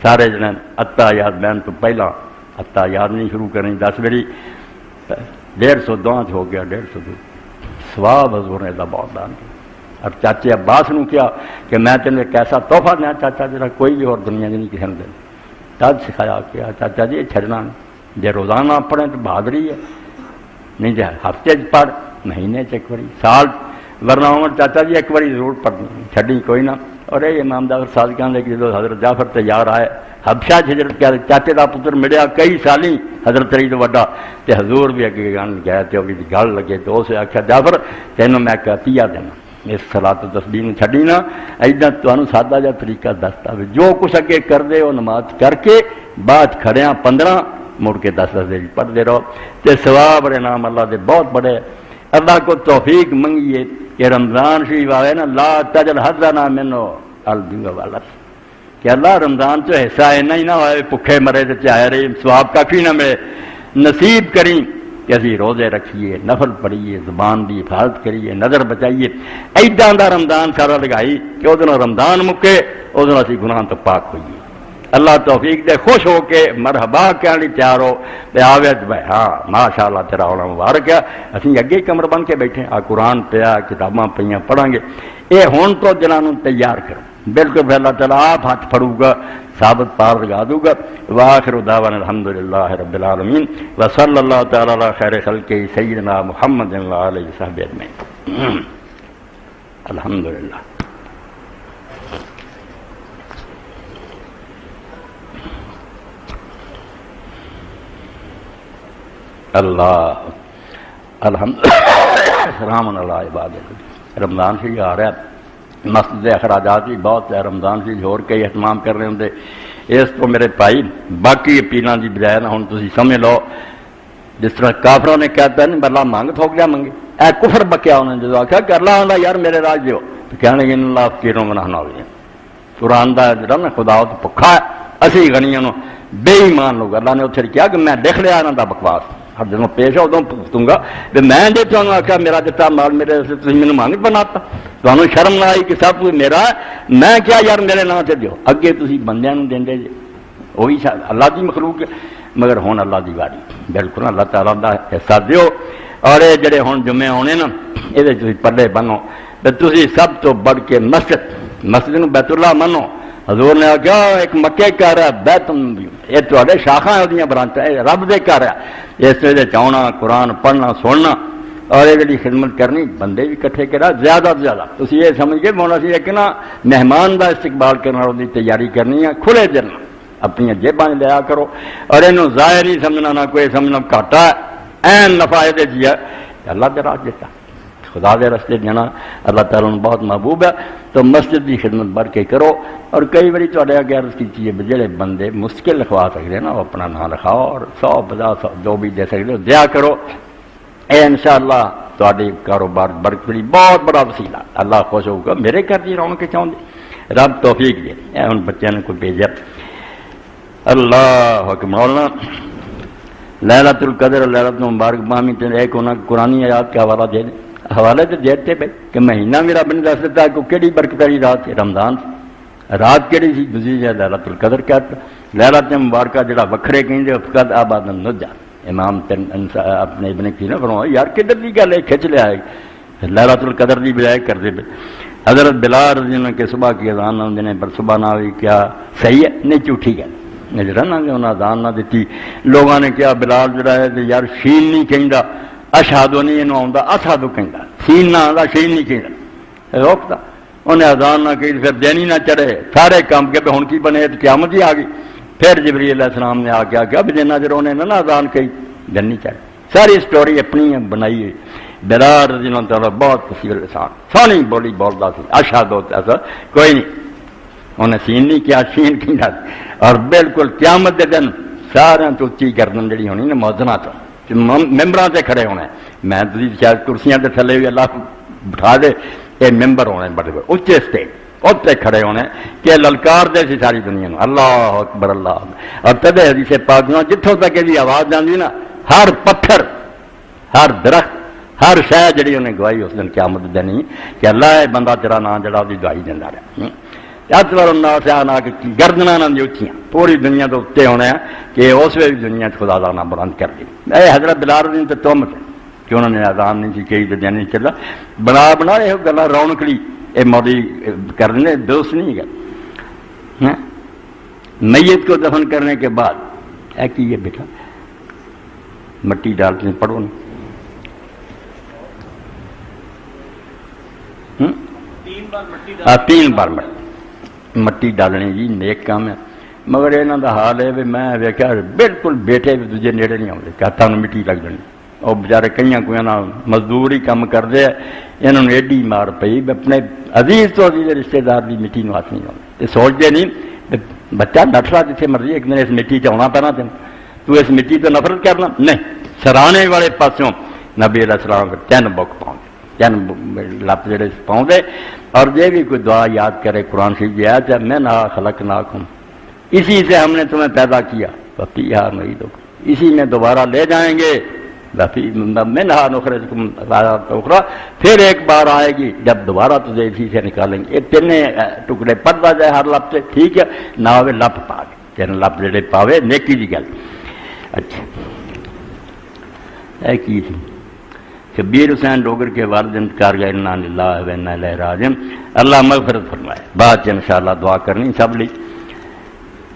سارے جنے اتحیات بین تو پہلا اتحیات نہیں شروع کریں، 10 واری 150 دعا ہو گیا، 150 ثواب حضور نے دا بہت دان کیا۔ اور چاچے عباس نے کیا کہ میں تینوں ایک ایسا تحفہ دیا چاچا جا کوئی بھی اور دنیا کی نہیں کسی نے دینا، تب سکھایا کیا چاچا جی چھڑنا نہیں، جی روزانہ پڑھیں تو بہادری ہے، نہیں جی ہفتے پڑھ، مہینے ایک باری، سال ورنہ عمر چاچا جی ایک باری ضرور پڑھنی چھڈی کوئی نہ۔ اور یہ امام جعفر صادق کہنے کہ جب حضرت جعفر تیار آئے حبشہ ہجرت کیا چاچے کا پتر ملیا کئی سالی حضرت علی تو وڈا، تے حضور بھی اگے گئے تے وہ گل لگے تو اسے آخیا جعفر تینوں میں عطیہ دینا، اس صلاۃ و تسبیح چھڈی نہ، ایدا تمہیں سادہ جا طریقہ دستا بھی جو کچھ اگے کر دے وہ نماز کر کے بعد کھڑیاں 15 مڑ کے 10 دیر پڑھتے رہو، تے ثواب بڑے نام اللہ دے بہت بڑے۔ اللہ کو توفیق منگیے کہ رمضان شریف آئے نا، لا تجل حظنا منو الدنیا والا، کہ اللہ رمضان چ حصہ اینا ہی نہ ہوئے بھکھے مرے تے چاہے رہے ثواب کافی نہ ملے، نصیب کریں کہ اسی روزے رکھیے، نفل پڑھیے، زبان دی حفاظت کریے، نظر بچائیے، ایڈا دا رمضان سارا لگائی کہ وہ دنوں رمضان مکے وہ دنوں اسی گناہ تو پاک ہوئیے۔ اللہ توفیق دے، خوش ہو کے مرحبا کہنے لی تیار ہو تے آوے تے ہاں ماشاء اللہ تیرا ہونا مبارک ہے، اسی اگے کمر بن کے بیٹھے آ قرآن پیا کتاباں پہ پڑھیں گے، یہ ہون تو جنہوں تیار کرو بالکل، پھر اللہ تعالیٰ آپ ہاتھ پھڑوں گا ثابت پار لگا دوں گا۔ وآخر دعوانا الحمدللہ رب العالمین وصلی اللہ تعالی علی خیر خلقہ سیدنا محمد علیہ وصحبہ اجمعین۔ الحمدللہ۔ اللہ الحمد سلام علی عبادہ۔ رمضان شریف آ رہا ہے، مسجد اخراجات بھی بہت ہے، رمضان شریف اور کئی اہتمام کر رہے ہوں، اس تو میرے بھائی باقی اپیلاں دی بجائے نہ ہوں تسی سمجھ لو جس طرح کافروں نے کہتا ہے نہیں اللہ مانگ تھوک لیا منگے، اے کفر بکیا انہوں نے جدو آخیا کہ اللہ آندا یار میرے راج دیو تو کہنے گے اللہ فقیروں میں نہ ہوئی قرآن دا جڑا نا خدا تو پکھا ہے، اسی غنیاں نو بے ایمان لوگ اللہ نے اتھے کیا کہ میں دیکھ لیا انہوں دا بکواس، ہر جنوں پیش ہو ادوں پوچھوں گا بھی میں جی تمہیں آخیا میرا دتا مال میرے تھی مینوں مانگ بناتا، تمہیں شرم نہ آئی کہ سب کچھ میرا ہے، میں کیا یار میرے نام سے دیو، اگے تھی بندیاں نوں دیندے جی وہی اللہ دی مخلوق ہے، مگر ہوں اللہ دی واری بالکل اللہ تعالیٰ دا حصہ دیو۔ اور یہ جڑے ہوں جمعے ہونے نا یہ تھی پلے بنو بھی تھی سب تو بڑھ کے مسجد نو بیت اللہ منو، حضور نے آخیا ایک مکے گھر ہے بیت یہ تے شاخا وہ برانچ رب دے گھر ہے، اس وجہ چاہنا قرآن پڑھنا سننا اور یہ خدمت کرنی بندے بھی کٹھے کرا زیادہ سے زیادہ تھی یہ سمجھ گئے ہونا سی ایک نا مہمان کا استقبال کرنا وہ تیاری کرنی ہے، کھلے دل اپنی جیباں لیا کرو اور یہ ظاہر ہی سمجھنا نہ کوئی سمجھنا گھاٹا ہے این نفع یہ جی ہے اللہ دے راج دیتا خدا دے رستے جانا اللہ تعالیٰ نے بہت محبوب ہے، تو مسجد کی خدمت بڑھ کے کرو۔ اور کئی باری تھوڑے اگے عرض کی جڑے بندے مشکل لکھوا سکتے ہیں نا وہ اپنا نام لکھاؤ اور 100 100 جو بھی دے سکتے ہو دیا کرو، اے انشاءاللہ تھوڑے کاروبار برکت بڑی بہت بڑا وسیلہ، اللہ خوش ہوگا۔ میرے گھر کی رونق چاہتے رب توفیق دے، ان بچوں نے کوئی بھیجا۔ اللہ اکبر۔ مولانا لیلۃ القدر لیلۃ مبارک بامی تے ایک انہاں قرآنی آیات کا حوالہ دے دیں، حوالے تو دیتے پہ کہ مہینہ میرا بن دس دیتا کہ کیڑی برکت والی رات ہے، رمضان رات کیڑی سی گزری ہے لیلۃ القدر کہتا، لیلۃ مبارکہ جڑا وکھرے کہیں فقط آباد نجا۔ امام اپنے ابن کثیر فرمایا یار کدھر دی گل ہے کھچ لیا ہے، لیلۃ القدر دی بجائے کر دے پہ۔ حضرت بلال رضی اللہ عنہ کے صبح کی اذان نہ دینے پر صبح نہ ہوئی کیا صحیح ہے؟ نہیں جھوٹھی گل نظر نہ انہوں اذان نہ دیتی، لوگوں نے کیا بلال جڑا ہے یار شین نہیں کہندا، اشہدو نہیں انہوں آندا اشہدو کہندا، سین نہ آندا شین نہیں کہندا، روکتا انہیں اذان نہ کہی، پھر دینی نہ چڑھے، سارے کام کے ہن کی بنے تو قیامت ہی آ گئی۔ پھر جبریل علیہ السلام نے آ کے آ اب جنہ چر انہیں نہ اذان کہی دن نہیں چڑھے۔ ساری سٹوری اپنی بنائی ہے۔ بلال رضی اللہ تعالیٰ بہت کثیر لسان سونی بولی بولتا سی، اشہدو ایسا کوئی نہیں، انہیں سین نہیں کیا شین کی نہ، اور بالکل قیامت کے دن سارے تو اچھی گردن جڑی ہونی نا موزنا تو ممبراں سے کھڑے ہونے، میں تھی شاید کرسیاں تے تھلے ہوئی اللہ بٹھا دے، یہ ممبر ہونے بڑے بڑے اچے اسٹیج اتنے کھڑے ہونے کہ للکار دے سی ساری دنیا میں اللہ اکبر اللہ اکبر۔ اور تدے حدیث پاک میں جتوں تک یہ آواز جاندی نا ہر پتھر ہر درخت ہر شے جڑی انہیں گواہی اس دن قیامت دینی کہ اللہ ہے بندہ تیرا نام جڑا وہ گواہی دینا رہا۔ اتور الناس آنا کہ گردنا نہ اچھیاں پوری دنیا تو اتنے ہونے ہیں کہ اس وقت دنیا خدا کا نام بلند کر دی۔ اے حضرت بلال نے تو تم کہ انہوں نے اذان نہیں سی کہی تو دین نہیں چلا بنا یہ گلا رونق لی یہ مولی کرنے دوست نہیں گا۔ میت کو دفن کرنے کے بعد اے کی یہ بیٹا مٹی ڈالتے ہیں پڑھو نہیں 3 بار مٹی ڈالنی جی نیک کام ہے، مگر یہاں کا حال ہے بھی میں ویکیا بالکل بیٹے بھی دوجے نیڑے نہیں آتے کہ ہاتھوں مٹی لگ جانی، اور بچارے کئی کوئی مزدور ہی کام کرتے ہیں، انہوں نے ایڈی مار پئی اپنے عزیز تو عزیز رشتے دار کی مٹی نو ہاتھ نہیں آتے، سوچتے نہیں بچہ نٹرا جتنے مرضی ایک دن اس مٹی چنا پینا تین تو اس مٹی تو نفرت کرنا نہیں۔ سرانے والے پاسوں نبی علیہ السلام 3 بک پاؤں 3 لپ جڑے پاؤں دے، اور یہ بھی کوئی دعا یاد کرے قرآن شریف کی آیت ہے میں نہ خلقناکم اسی سے ہم نے تمہیں پیدا کیا فیہا نعیدکم اسی میں دوبارہ لے جائیں گے، منہا نخرجکم تارۃ اخری پھر ایک بار آئے گی جب دوبارہ تجھے اسی سے نکالیں گے۔ یہ 3 ٹکڑے پڑھتا جائے ہر لپ سے ٹھیک ہے نہ ہوئے لپ پا کے 3 لپ جڑے پاوے نیکی دی گل۔ اچھا اے کی تھی شبیر حسین ڈوگر کے والد انتقال گئے، انا للہ و انا الیہ راجعون، اللہ مغفرت فرمائے۔ بعد انشاءاللہ دعا کرنی سب لی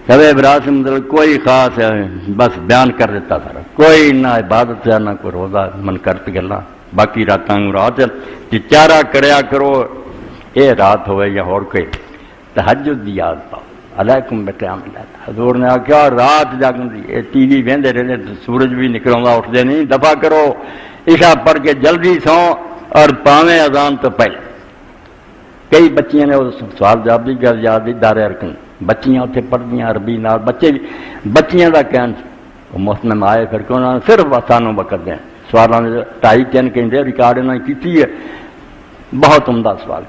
شب برات سے مطلب کوئی خاص ہے بس بیان کر دیتا سارا، کوئی نہ عبادت ہے نہ کوئی روزہ من کرت گلا، باقی راتاں رات چارہ کریا کرو، اے رات ہوئے یا اور کوئی تہجد دی یاد پاؤ علیکم بقیام اللیل۔ حضور نے آخیا رات جاگن دی ٹی وی وہندے رہندے سورج بھی نکلوندا اٹھدے نہیں، دفع کرو عشاء پڑھ کے جلدی سو اور پاویں اذان تو پہلے۔ کئی بچیاں نے سوال جواب دی گل یاد دی دار ارکن بچیاں اتنے پڑھدیاں عربی نال بچے بھی بچیاں کا کہن محتمم آئے پھر کہ انہوں نے صرف سانوں وقت دیں سوالوں نے 2.5-3 گھنٹے ریکارڈ انہوں نے کی ہے، بہت عمدہ سوال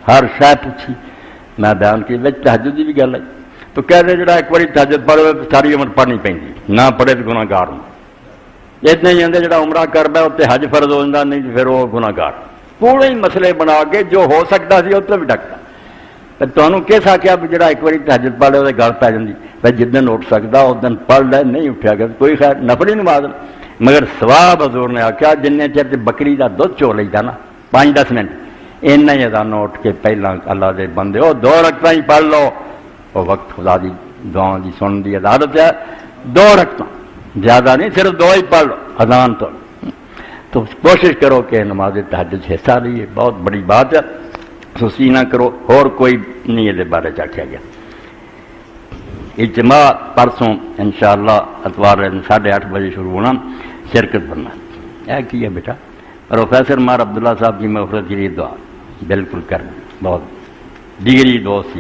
ہر شے پوچھی میں بیان کی تہجد کی بھی گل ہے تو کہتے جڑا ایک بار تہجد پڑھے ساری عمر پڑھنی پہنتی نہ پڑھے تو گناہ گار ہوں، اتنے ہی آتے جڑا عمرہ کر پایا اتنے حج فرض ہو جاتا نہیں پھر وہ گناہ گار پورے ہی مسئلے بنا کے جو ہو سکتا سی اتنے بھی ڈکتا۔ تمہوں کس آخیا بھی جڑا ایک بار تہجد پڑھ لے وہ گل پی جاتی بھائی جدن اٹھ سکتا اس دن پڑھ لے، نہیں اٹھیا گیا کوئی خیر نفلی نماز، مگر ثواب حضور نے آخیا جن چر بکری کا دھد چو لیتا نا 5-10 منٹ اینا ہی ازانوں اٹھ کے پہلا اللہ دے بندے وہ 2 رکعتاں ہی پڑھ لو، وہ وقت خدا دی دعا دی سن دی عبادت ہے، 2 رکعتاں زیادہ نہیں صرف 2 ہی پڑھ لو اذان تو کوشش کرو کہ نماز تہجد حصہ لیے، بہت بڑی بات ہے، سستی نہ کرو۔ اور کوئی نہیں یہ بارے آخیا گیا۔ اجتماع پرسوں انشاءاللہ اتوار 8:30 بجے شروع ہونا، شرکت کرنا۔ یہ کی ہے بیٹا پروفیسر مار عبداللہ صاحب کی مغفرت کے لیے دعا بالکل کر بہت ڈگری دوست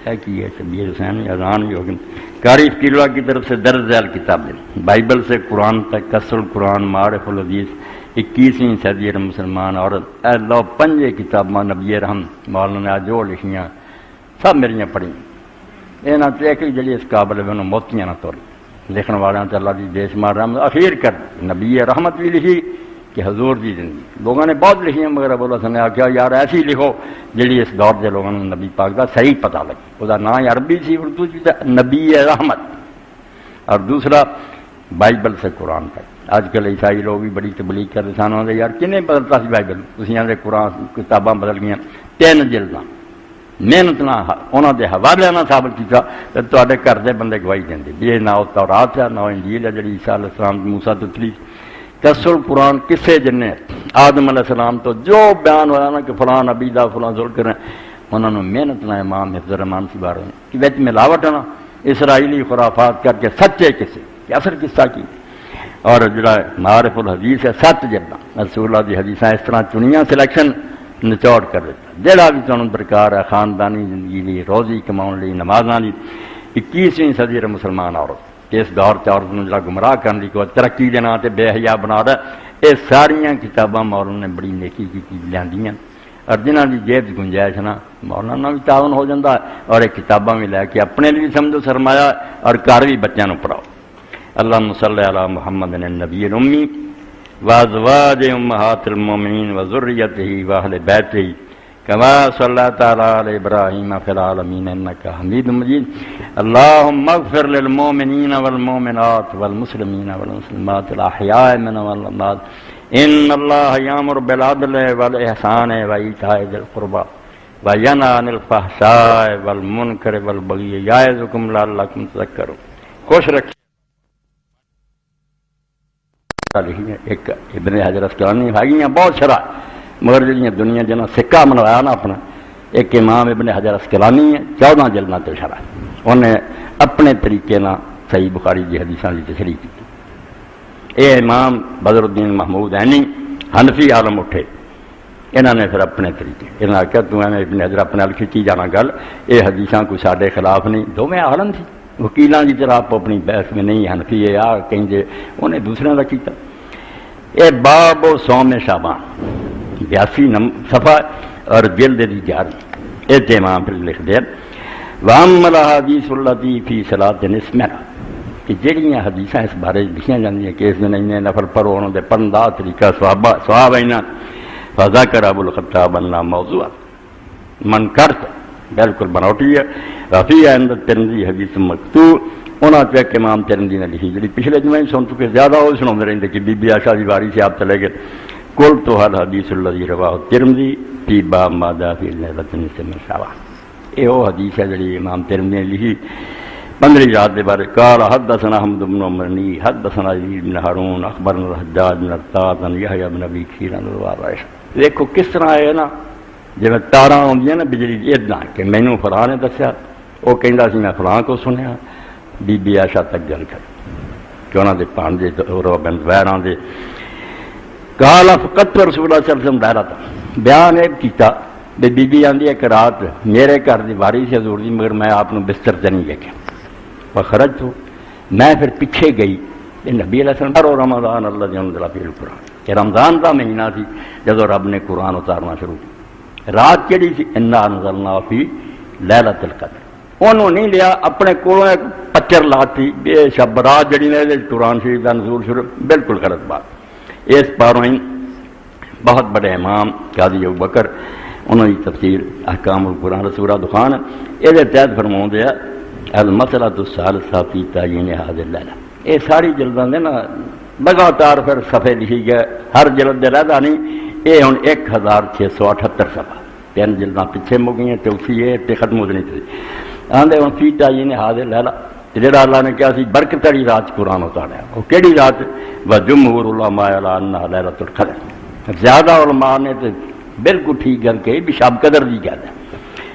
ہے کہ یہ شبیر حسین اذان بھی ہوگی قاری فقیر اللہ کی طرف سے درج ذیل کتابیں بائبل سے قرآن تک کسر القرآن معارف الحدیث 21ویں صدی مسلمان عورت اللہ 5 کتاباں نبی رحم مولانا جو لکھیاں سب میریاں پڑھیں یہاں تو ایک جڑی اس قابل ہے انہوں موتیاں نہ توڑ لکھن والوں سے اللہ کی بے شمار رحمت اخیر کر نبی رحمت بھی لکھی کہ حضور دی زندگی لوگوں نے بہت لکھی ہیں مگر ابو الحسن نے آخیا یار ایسی لکھو جڑی اس دور کے لوگوں نے نبی پاک کا صحیح پتہ لگے وہ نام عربی سی اردو سی نبی رحمت اور دوسرا بائبل سے قرآن تک اج کل عیسائی لوگ بھی بڑی تبلیغ کر رہے ہیں یار کنے بدلتا سی بائبل تھی آدھے قرآن کتاباں بدل گئی 3 جلداں محنت نہ انہوں کے حوالے نہ ثابت کیا تو تے گھر کے بندے گواہی دیں بھی یہ نہ تورات ہے نہ انجیل ہے جی عیسیٰ علیہ السلام موسیٰ تتلی کسر القرآن کسے جنے آدم علیہ السلام تو جو بیان ہوا نا کہ فلاں نبی دا فلاں ذکر کریں انہوں نے محنت نہ امام حفظ الرحمان سی بارے کہ وچ ملاوٹ ہے نا اسرائیلی خرافات کر کے سچے کسے کہ اثر قصہ کی اور جڑا معارف الحدیث ہے 7 جلداں رسول اللہ دی حدیثاں اس طرح چنیاں سلیکشن نچوڑ کر دیتا جڑا بھی تمہیں درکار ہے خاندانی زندگی لی روزی کماؤن لی نمازاں لی 21ویں صدی مسلمان عورت کہ اس دور سے عورت جڑا گمراہ کرنے کی کوئی ترقی دینا تے بے حیا بنا رہا ہے یہ ساریاں کتاباں مولانا نے بڑی نیکی کی لیاندیاں اور جنہاں دی جیب گنجائش نا مولانا بھی تعاون ہو جاتا ہے اور یہ کتاباں بھی لے کے اپنے لیے سمجھو سرمایہ اور گھر بھی بچوں پڑھاؤ اللہم صلی علی محمد النبی الامی وازواج امہات المومنین وذریتہ واہل بیتہ کما صلیت علی ابراہیم فی العالمین انکا حمید مجید اللہم اغفر للمومنین والمومنات والمسلمین والمسلمات الاحیاء من والاموات ان اللہ یامر بالعدل والاحسان وایتاء ذی القربى وینہی عن الفحشاء والمنکر والبغی یعظکم لعلکم تذکرون خوش رکھیں ایک ابن حجر اسقلانی ہے بہت شرح مگر جہاں دنیا جنہوں سکہ منوایا نا اپنا ایک امام ابن حجر اسقلانی ہے 14 جلداں تے شرح انہیں اپنے طریقے نہ صحیح بخاری کی حدیثاں کی تشریح کی اے امام بدر الدین محمود عینی حنفی عالم اٹھے انہوں نے پھر اپنے طریقے انہوں نے کہا تو ابن حجر اپنے ال کھچی جانا گل یہ حدیثاں کوئی ساڈے خلاف نہیں دونوں عالم تھی وکیلاں کی طرح آپ اپنی بحث میں نہیں حنفی ہے یا کہیں دے انہیں دوسرے کا کیتا اے باب و صوم شعبان 82 صفحہ اور جلد دی 11 اے امام پھر لکھ دیا وام الحدیث التی فی صلاۃ نصف کہ جہاں حدیثاں اس بارے لکھیاں جاندیاں کہ اس دن انہیں نفل پڑھو انہوں نے پڑھن دا طریقہ ثواب اینا فذکر ابو الخطاب اللہ موضوع من کرت بالکل بناوٹی ہے رفیع عند ترمذی حدیث مکتوب انہوں نے ایک امام ترمذی نے لکھی جی پچھلے جمعے سن چکے زیادہ وہ سنا رہتے کہ بی بی عائشہ کی واری سے آپ چلے گئے کل تو حل حدیث الذی رواہ ترمذی فی باب ما جاء فی لیلۃ النصف من شعبان یہ وہ حدیث ہے جی امام ترمذی نے لکھی 15 رات کے بارے قال حدثنا حمد بن عمرنی حدثنا یزید بن ہارون اخبرنا الحجاج بن ارطاط عن یحییٰ بن ابی کثیر عن عائشہ دیکھو کس طرح ہے نا جی تاراں آدی نا بجلی ادنا کہ مینوں فلاں نے دسیا وہ کہندا سی میں فلاں کو سنیا بی بی عائشہ تک گل کر کہ انہوں نے پانچے بن زبیراں دے قال فقط رسول اللہ صلی اللہ علیہ وسلم دائرہ تھا بیان یہ کیتا بی بی آندی ہے کہ رات میرے گھر دی واری سے حضور دی مگر میں آپ بستر تے نہیں دیکھا فخرج تو میں پھر پیچھے گئی یہ نبی علیہ السلام اور رمضان اللہ انزل فیہ القرآن کہ رمضان کا مہینہ تھی جب رب نے قرآن اتارنا شروع کی رات کیڑی سی انا انزلنا فی لیلۃ القدر انہوں نہیں لیا اپنے کولوں ایک پچر لاتی بے شب رات جڑی نے قرآن شریف کا نزول شروع بالکل غلط بات اس پاروں ہی بہت بڑے امام قاضی ابوبکر انہوں کی تفسیر احکام القرآن سورہ دخان یہ تحت فرماؤں دیا المسئلۃ الثالثہ فی تعیین ھذہ اللیلہ یہ ساری جلداں دے نا لگاتار پھر صفحے لکھی گئے ہر جلد دے رہدا نہیں یہ ہن 1678 صفحہ 3 جلداں پیچھے مک گئی چوتھی یہ تے ختم ہو نہیں تھی آندے ہن فی تعیین ھذہ اللیلہ جڑا اللہ نے کہا سی برکت والی رات قرآن اتاریا وہ کیڑی رات وجمہور علماء علی انھا لیلۃ القدر زیادہ علماء نے تے بالکل ٹھیک گل کہی بھی شب قدر دی گل ہے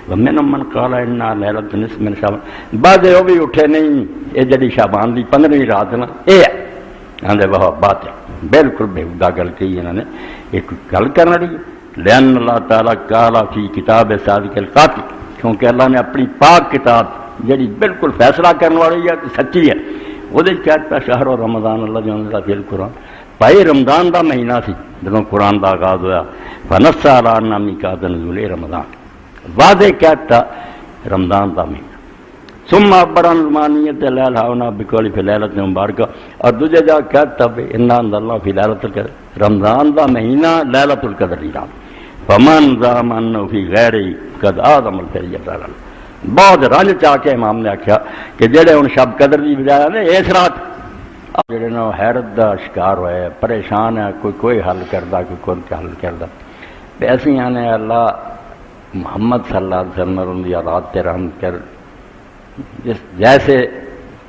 ومن من قال انھا لیلۃ نصف من شعبان بعد وہ بھی اٹھے نہیں یہ جڑی شعبان دی 15ویں رات نا یہ آندے وہ بات ہے بالکل بےہودہ گل کی انہوں نے، ایک گل کرنا رہی لأن اللہ تعالیٰ قال فی کتاب صادق القاتل، کیونکہ اللہ نے اپنی پاک کتاب جڑی بالکل فیصلہ کرنے والی ہے سچی ہے، وہ کہتا شہر و رمضان اللہ جو فی القرآن، بھائی رمضان دا مہینہ سی جدوں قرآن دا آغاز ہوا، فنص علی میقات نزول رمضان، واضح کہتا رمضان دا مہینہ، ثم عبر عن المانیت لیل ہاؤنا بقول فی لیلۃ مبارکہ، اور دوسرے جا کہتا انا انزلنا فی لیلۃ القدر، رمضان دا مہینہ لیلۃ القدر دی رات، فمن زعم انہ فی غیر قد اعظم الفریضۃ، بہت رنج چاہ کے امام نے آخیا کہ جڑے ہن شب قدر دی بجائے نے اس رات جڑے نا حیرت دا شکار ہوئے، پریشان ہے، کوئی حل کردا، کوئی حل کردا، ایسی آنے اللہ محمد صلی اللہ علیہ وسلم ان کی رات تے رحم کر، جیسے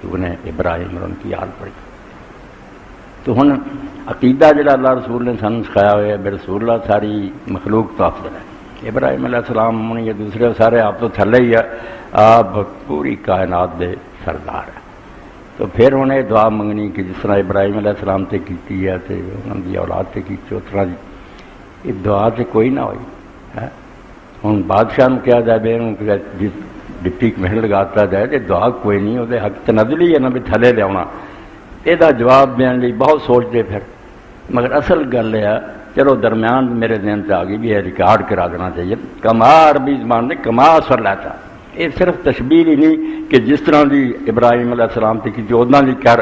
تو نے ابراہیم ان کی یاد پڑی، تو ہن عقیدہ جڑا اللہ رسول نے سن سکھایا ہوا ہے، رسول اللہ ساری مخلوق تو افضل ہے، ابراہیم علیہ السلام یہ دوسرے سارے آپ تو تھلے ہی ہے، آپ پوری کائنات دے سردار ہے، تو پھر انہیں دعا منگنی کہ جس طرح ابراہیم علیہ السلام تے کیتی ہے تے انہوں دی اولاد تے کیتی، اس طرح یہ دعا تے کوئی نہ ہوئی ہے۔ ہوں بادشاہ نے کیا جائے بے جس ڈپٹی کمشنر لگاتا جائے کہ دعا کوئی نہیں، وہ حق تنزلی ہے نا بھی تھلے لیا، یہ جواب دین لی بہت سوچتے پھر، مگر اصل گل ہے چلو درمیان میرے ذہن سے آ گئی بھی یہ ریکارڈ کرا دینا چاہیے، کما عربی زبان نے کما اثر لیتا، یہ صرف تشبیہ ہی نہیں کہ جس طرح دی ابراہیم علیہ السلام تھی کہ جو ادنا دی کر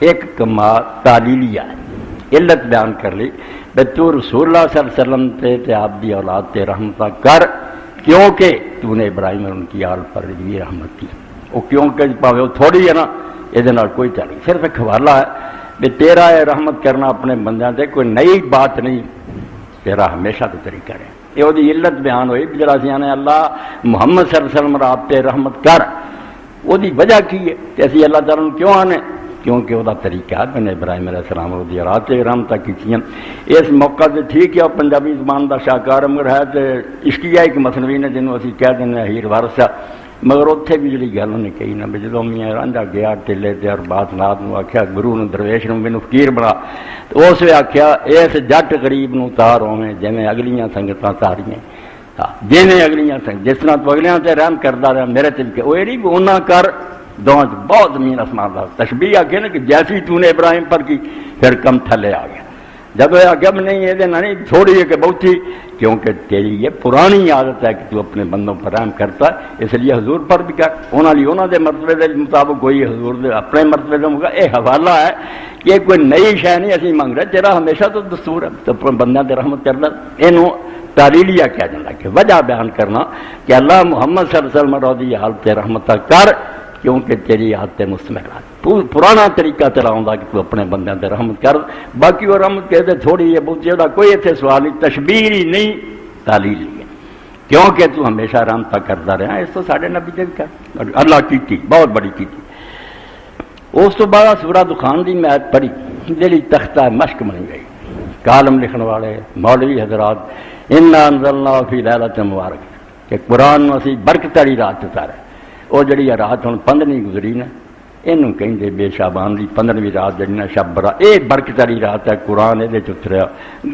ایک کما تعلیلیہ علت بیان کر لی بے تو رسول اللہ صلی اللہ علیہ وسلم تے آپ دی اولاد تے رحمتہ کر، کیونکہ تو نے ابراہیم اور ان کی آل پر بھی رحمت کی، وہ کیونکہ پاوے وہ تھوڑی ہے نا یہ کوئی چالی، صرف ایک حوالہ ہے کہ تیرا ہے رحمت کرنا اپنے بندیاں تے کوئی نئی بات نہیں، تیرا ہمیشہ تو طریقہ رہے، یہ وہ علت بیان ہوئی جڑا سی نے اللہ محمد صلی اللہ علیہ وسلم آپ تے رحمت کر، وہ دی وجہ کی ہے کہ اسی اللہ تعالیٰ نے کیوں آنے، کیونکہ وہ طریقہ ہے میں نے ابراہیم علیہ السلام اور رات سے رحمتہ کی، اس موقع سے ٹھیک ہے پنجابی زبان کا شاہکار مگر ہے تو عشقیہ ایک مصنوعی نے جنہوں اسی کہہ دینا ہیر وارثہ، مگر اتنے بھی جی گل انہیں کہی نہ بھی جدوں میاں رانجھا گیا ٹلے تے اور بات نات نو آخیا گرو نے درویش نے مینوں فقیر بنا، تو اس نے آخیا اس جٹ غریب نو تار ہوویں جویں اگلیاں سنگتاں تاریاں، جویں اگلیاں سنگت جس طرح تو اگلیاں تے رحم کردا رہا میرے تے کہ وہ نہیں اونا کر، دونوں بہت زمین آسمان دا تشبیہ آ گیا نا کہ جیسی تو نے ابراہیم پر کی پھر کم تھلے آ گیا، جب یہ آگیا نہیں یہ نہیں تھوڑی ہے کہ بہت ہی، کیونکہ تیری یہ پرانی عادت ہے کہ تو اپنے بندوں پر رحم کرتا ہے، اس لیے حضور پر بھی کر، انہوں دے مرتبے دے مطابق کوئی حضور دے اپنے مرتبے دے ہوگا، یہ حوالہ ہے کہ کوئی نئی شے نہیں اسی منگ رہے، تیرا ہمیشہ تو دستور ہے تو اپنے بندیاں تے رحمت کرنا، یہ تعلیلیہ کیا جاتا کہ وجہ بیان کرنا کہ اللہ محمد صلی اللہ علیہ وسلم رضی حالت رحمتہ کر، کیونکہ تیری عادت مستمرات پرانا طریقہ تیرا ہوندا کہ تو اپنے بندیاں تے رحمت کر، باقی وہ رحمت کہتے تھوڑی ہے بہت جڑا کوئی اتنے سوال نہیں، تشبیر ہی نہیں تعلیل ہی ہے، کیونکہ تو ہمیشہ رحمتہ کرتا رہا، اس تو ساڈے نبی دے کر اللہ کی بہت بڑی کی۔ اس تو بعد سورہ دخان دی میں آیت پڑھی جیڑی تختہ مشق بن گئی، کالم لکھن والے مولوی حضرات انا انزلنا فی لیلۃ مبارک کہ قرآن نو اسی برکت والی رات اتارا، وہ جڑی رات ہوں 15 گزری نا یہ کہیں بے شابان کی 15ویں رات جڑی نا شب برات، یہ برکت والی رات ہے، قرآن یہ اتریا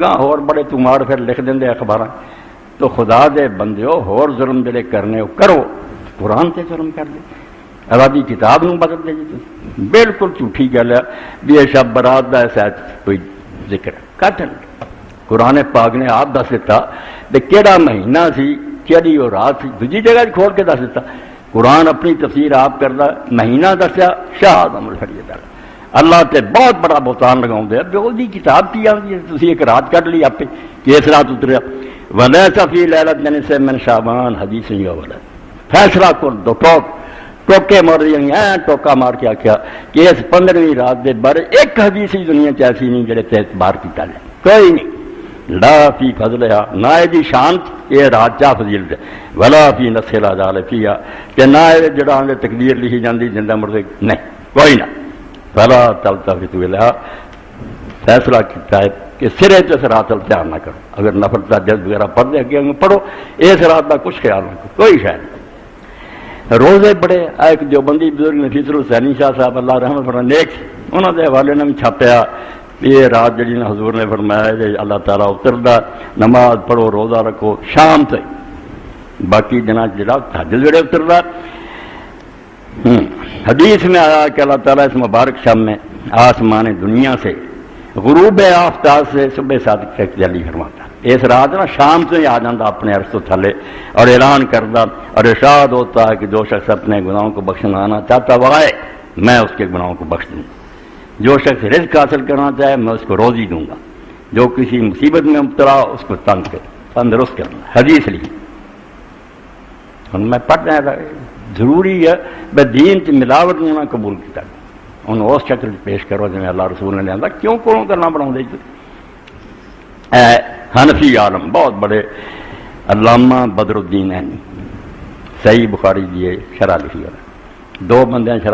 گاہ ہور بڑے تمار پھر لکھ دیں اخبار، تو خدا دے بندیو ہور ظلم جڑے کرنے وہ کرو، قرآن سے ظلم کر دے، آبادی کتاب نو بدل دے جی، بالکل جھوٹھی گل ہے بھی یہ شب برات کا ایسا کوئی ذکر کٹ قرآن پاک نے آپ دس دیتا کہ کہڑا مہینہ سی کہڑی وہ رات سی، دوسری جگہ کھول کے دس دیتا، قرآن اپنی تفسیر آپ کرتا، مہینہ دسیا شاہ آدم الفریضہ، اللہ تے بہت بڑا بہتان لگاؤں دے وہ کتاب کی آتی ہے، تسی ایک رات کٹ لی آپ کہ اس رات اتریا، وَلَيْسَ فِي لَيْلَةٍ نِصْفٍ مِّن شَعْبَانَ حدیث یولا، فیصلہ کر دو ٹوکے مار دیا ٹوکا مار کے آخیا کہ اس 15ویں رات دے بارے ایک حدیث ہی دنیا چ ایسی نہیں جڑے تے اعتبار کیتا جائے، کوئی نہیں، لا فی فضلہا نہ دی شان یہ رات چا فضیلت ہے، ولا فی نص العدال فیہا کہ نہ جڑا اندر تقدیر لکھی جاندی زندہ مردے نہیں کوئی نہ، فلا تلتفتوا الیہا فیصلہ کیتا ہے کہ سرے تو اس رات دھیان نہ کرو، اگر نفل تہجد وغیرہ پڑھ دے اگے پڑھو، اس رات کا کچھ خیال نہ کرو، کوئی شاید نہیں۔ روزے بڑے ایک جو بندی بزرگ نفیس الحسینی شاہ صاحب اللہ رحمت فرمائے نیک، انہوں نے حوالے نے بھی چھاپیا یہ رات جی حضور نے فرمایا جی اللہ تعالیٰ اتردا نماز پڑھو روزہ رکھو شام سے باقی دنوں جڑا تہجد ویلے اتردا حدیث میں آیا کہ اللہ تعالیٰ اس مبارک شام میں آسمان دنیا سے غروب آفتاب سے صبح صادق تک جلی فرماتا اس رات نا شام سے ہی آ جاتا اپنے عرش تو تھلے اور اعلان کرتا اور ارشاد ہوتا ہے کہ جو شخص اپنے گناہوں کو بخشنا آنا چاہتا وہ آئے میں اس کے گناہوں کو بخش دوں جو شخص رزق حاصل کرنا چاہے میں اس کو روزی دوں گا جو کسی مصیبت میں مبتلا اس کو تندرست کرنا حدیث لی میں پڑھنا ضروری ہے بے دین کی ملاوٹ نہ قبول کیا انہوں اس شکل پیش کرو جی اللہ رسول نے لیا کیوں کون کرنا بنا حنفی عالم بہت بڑے علامہ بدر الدین ہے صحیح بخاری دی شرح لکھی ہے دو بندے شرح